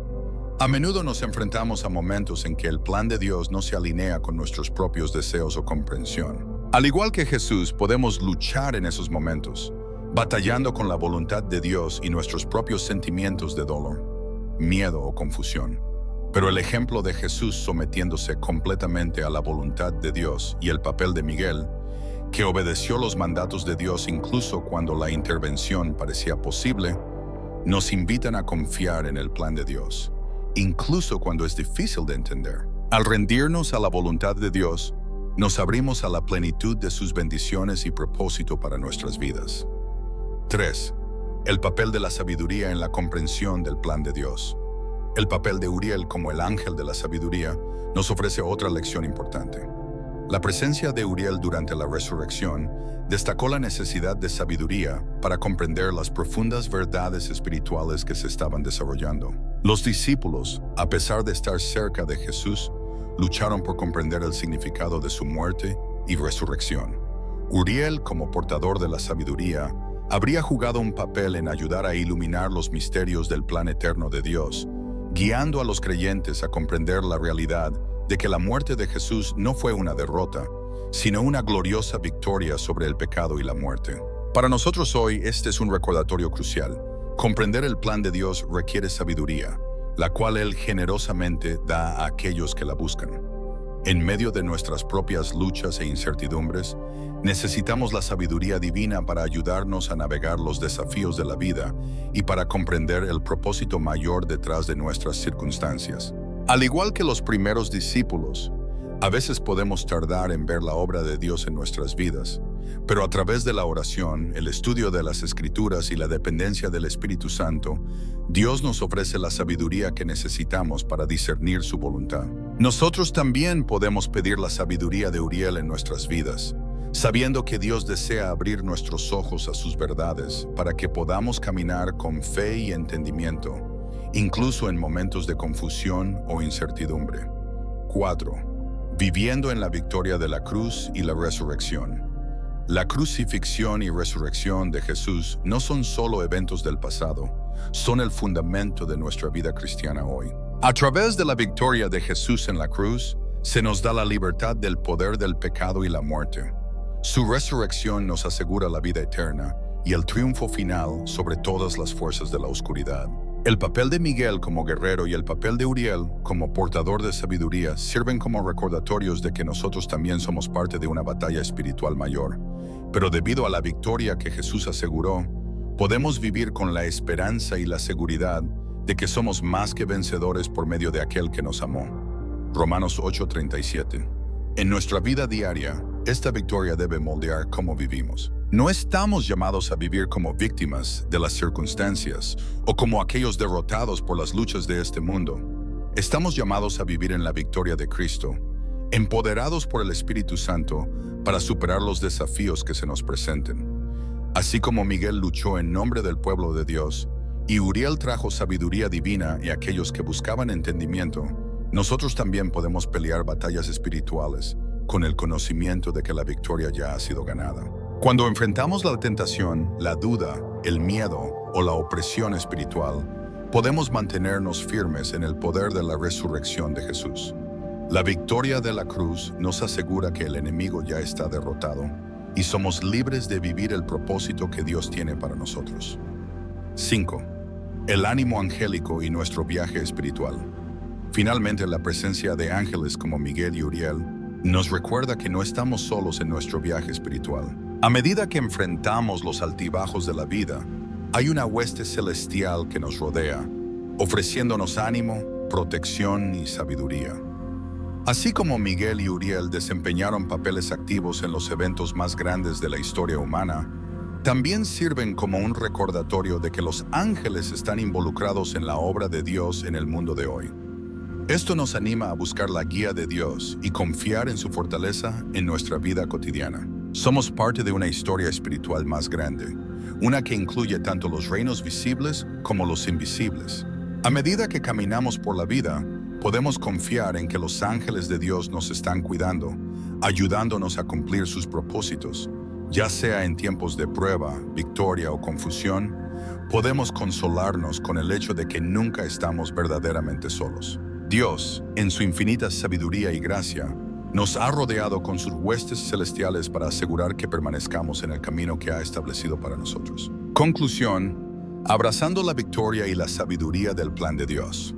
A menudo nos enfrentamos a momentos en que el plan de Dios no se alinea con nuestros propios deseos o comprensión. Al igual que Jesús, podemos luchar en esos momentos, batallando con la voluntad de Dios y nuestros propios sentimientos de dolor, miedo o confusión. Pero el ejemplo de Jesús sometiéndose completamente a la voluntad de Dios y el papel de Miguel que obedeció los mandatos de Dios incluso cuando la intervención parecía posible, nos invitan a confiar en el plan de Dios, incluso cuando es difícil de entender. Al rendirnos a la voluntad de Dios, nos abrimos a la plenitud de sus bendiciones y propósito para nuestras vidas. 3. El papel de la sabiduría en la comprensión del plan de Dios. El papel de Uriel como el ángel de la sabiduría nos ofrece otra lección importante. La presencia de Uriel durante la resurrección destacó la necesidad de sabiduría para comprender las profundas verdades espirituales que se estaban desarrollando. Los discípulos, a pesar de estar cerca de Jesús, lucharon por comprender el significado de su muerte y resurrección. Uriel, como portador de la sabiduría, habría jugado un papel en ayudar a iluminar los misterios del plan eterno de Dios, guiando a los creyentes a comprender la realidad de que la muerte de Jesús no fue una derrota, sino una gloriosa victoria sobre el pecado y la muerte. Para nosotros hoy, este es un recordatorio crucial. Comprender el plan de Dios requiere sabiduría, la cual Él generosamente da a aquellos que la buscan. En medio de nuestras propias luchas e incertidumbres, necesitamos la sabiduría divina para ayudarnos a navegar los desafíos de la vida y para comprender el propósito mayor detrás de nuestras circunstancias. Al igual que los primeros discípulos, a veces podemos tardar en ver la obra de Dios en nuestras vidas, pero a través de la oración, el estudio de las Escrituras y la dependencia del Espíritu Santo, Dios nos ofrece la sabiduría que necesitamos para discernir su voluntad. Nosotros también podemos pedir la sabiduría de Uriel en nuestras vidas, sabiendo que Dios desea abrir nuestros ojos a sus verdades para que podamos caminar con fe y entendimiento, incluso en momentos de confusión o incertidumbre. 4. Viviendo en la victoria de la cruz y la resurrección. La crucifixión y resurrección de Jesús no son solo eventos del pasado, son el fundamento de nuestra vida cristiana hoy. A través de la victoria de Jesús en la cruz, se nos da la libertad del poder del pecado y la muerte. Su resurrección nos asegura la vida eterna y el triunfo final sobre todas las fuerzas de la oscuridad. El papel de Miguel como guerrero y el papel de Uriel como portador de sabiduría sirven como recordatorios de que nosotros también somos parte de una batalla espiritual mayor. Pero debido a la victoria que Jesús aseguró, podemos vivir con la esperanza y la seguridad de que somos más que vencedores por medio de aquel que nos amó. Romanos 8:37. En nuestra vida diaria, esta victoria debe moldear cómo vivimos. No estamos llamados a vivir como víctimas de las circunstancias o como aquellos derrotados por las luchas de este mundo. Estamos llamados a vivir en la victoria de Cristo, empoderados por el Espíritu Santo para superar los desafíos que se nos presenten. Así como Miguel luchó en nombre del pueblo de Dios y Uriel trajo sabiduría divina a aquellos que buscaban entendimiento, nosotros también podemos pelear batallas espirituales con el conocimiento de que la victoria ya ha sido ganada. Cuando enfrentamos la tentación, la duda, el miedo o la opresión espiritual, podemos mantenernos firmes en el poder de la resurrección de Jesús. La victoria de la cruz nos asegura que el enemigo ya está derrotado y somos libres de vivir el propósito que Dios tiene para nosotros. 5. El ánimo angélico y nuestro viaje espiritual. Finalmente, la presencia de ángeles como Miguel y Uriel nos recuerda que no estamos solos en nuestro viaje espiritual. A medida que enfrentamos los altibajos de la vida, hay una hueste celestial que nos rodea, ofreciéndonos ánimo, protección y sabiduría. Así como Miguel y Uriel desempeñaron papeles activos en los eventos más grandes de la historia humana, también sirven como un recordatorio de que los ángeles están involucrados en la obra de Dios en el mundo de hoy. Esto nos anima a buscar la guía de Dios y confiar en su fortaleza en nuestra vida cotidiana. Somos parte de una historia espiritual más grande, una que incluye tanto los reinos visibles como los invisibles. A medida que caminamos por la vida, podemos confiar en que los ángeles de Dios nos están cuidando, ayudándonos a cumplir sus propósitos. Ya sea en tiempos de prueba, victoria o confusión, podemos consolarnos con el hecho de que nunca estamos verdaderamente solos. Dios, en su infinita sabiduría y gracia, nos ha rodeado con sus huestes celestiales para asegurar que permanezcamos en el camino que ha establecido para nosotros. Conclusión: abrazando la victoria y la sabiduría del plan de Dios.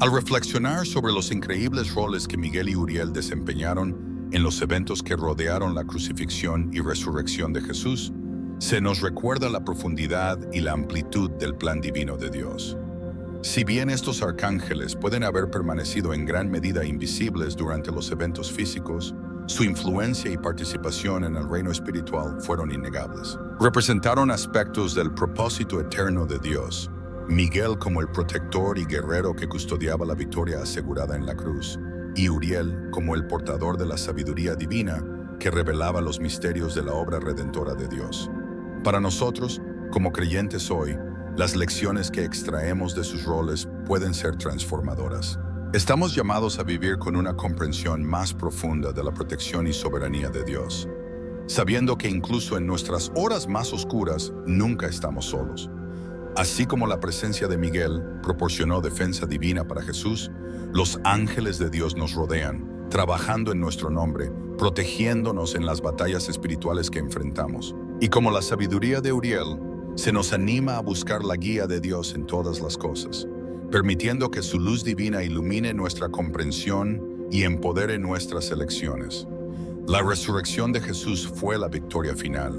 Al reflexionar sobre los increíbles roles que Miguel y Uriel desempeñaron, en los eventos que rodearon la crucifixión y resurrección de Jesús, se nos recuerda la profundidad y la amplitud del plan divino de Dios. Si bien estos arcángeles pueden haber permanecido en gran medida invisibles durante los eventos físicos, su influencia y participación en el reino espiritual fueron innegables. Representaron aspectos del propósito eterno de Dios. Miguel como el protector y guerrero que custodiaba la victoria asegurada en la cruz, y Uriel como el portador de la sabiduría divina que revelaba los misterios de la obra redentora de Dios. Para nosotros, como creyentes hoy, las lecciones que extraemos de sus roles pueden ser transformadoras. Estamos llamados a vivir con una comprensión más profunda de la protección y soberanía de Dios, sabiendo que incluso en nuestras horas más oscuras nunca estamos solos. Así como la presencia de Miguel proporcionó defensa divina para Jesús, los ángeles de Dios nos rodean, trabajando en nuestro nombre, protegiéndonos en las batallas espirituales que enfrentamos. Y como la sabiduría de Uriel, se nos anima a buscar la guía de Dios en todas las cosas, permitiendo que su luz divina ilumine nuestra comprensión y empodere nuestras elecciones. La resurrección de Jesús fue la victoria final,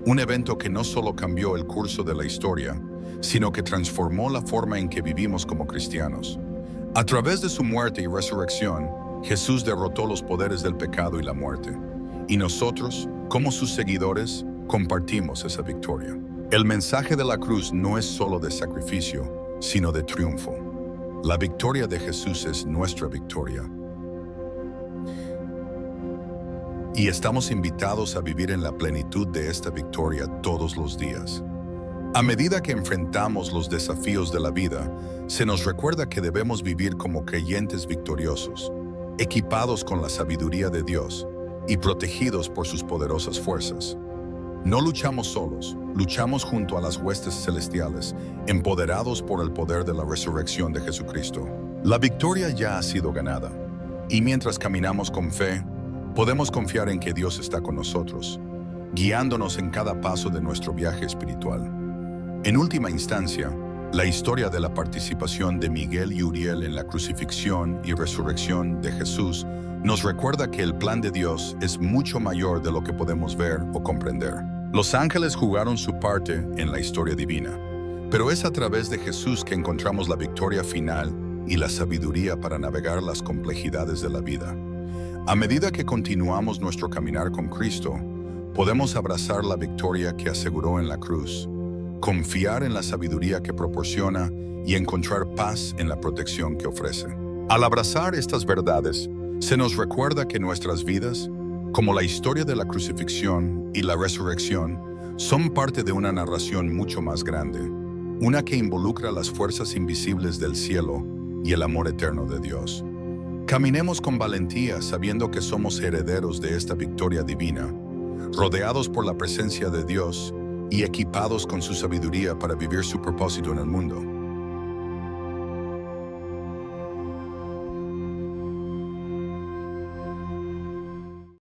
un evento que no solo cambió el curso de la historia, sino que transformó la forma en que vivimos como cristianos. A través de su muerte y resurrección, Jesús derrotó los poderes del pecado y la muerte, y nosotros, como sus seguidores, compartimos esa victoria. El mensaje de la cruz no es solo de sacrificio, sino de triunfo. La victoria de Jesús es nuestra victoria. Y estamos invitados a vivir en la plenitud de esta victoria todos los días. A medida que enfrentamos los desafíos de la vida, se nos recuerda que debemos vivir como creyentes victoriosos, equipados con la sabiduría de Dios y protegidos por sus poderosas fuerzas. No luchamos solos, luchamos junto a las huestes celestiales, empoderados por el poder de la resurrección de Jesucristo. La victoria ya ha sido ganada, y mientras caminamos con fe, podemos confiar en que Dios está con nosotros, guiándonos en cada paso de nuestro viaje espiritual. En última instancia, la historia de la participación de Miguel y Uriel en la crucifixión y resurrección de Jesús nos recuerda que el plan de Dios es mucho mayor de lo que podemos ver o comprender. Los ángeles jugaron su parte en la historia divina, pero es a través de Jesús que encontramos la victoria final y la sabiduría para navegar las complejidades de la vida. A medida que continuamos nuestro caminar con Cristo, podemos abrazar la victoria que aseguró en la cruz, confiar en la sabiduría que proporciona y encontrar paz en la protección que ofrece. Al abrazar estas verdades, se nos recuerda que nuestras vidas, como la historia de la crucifixión y la resurrección, son parte de una narración mucho más grande, una que involucra las fuerzas invisibles del cielo y el amor eterno de Dios. Caminemos con valentía sabiendo que somos herederos de esta victoria divina, rodeados por la presencia de Dios y equipados con su sabiduría para vivir su propósito en el mundo.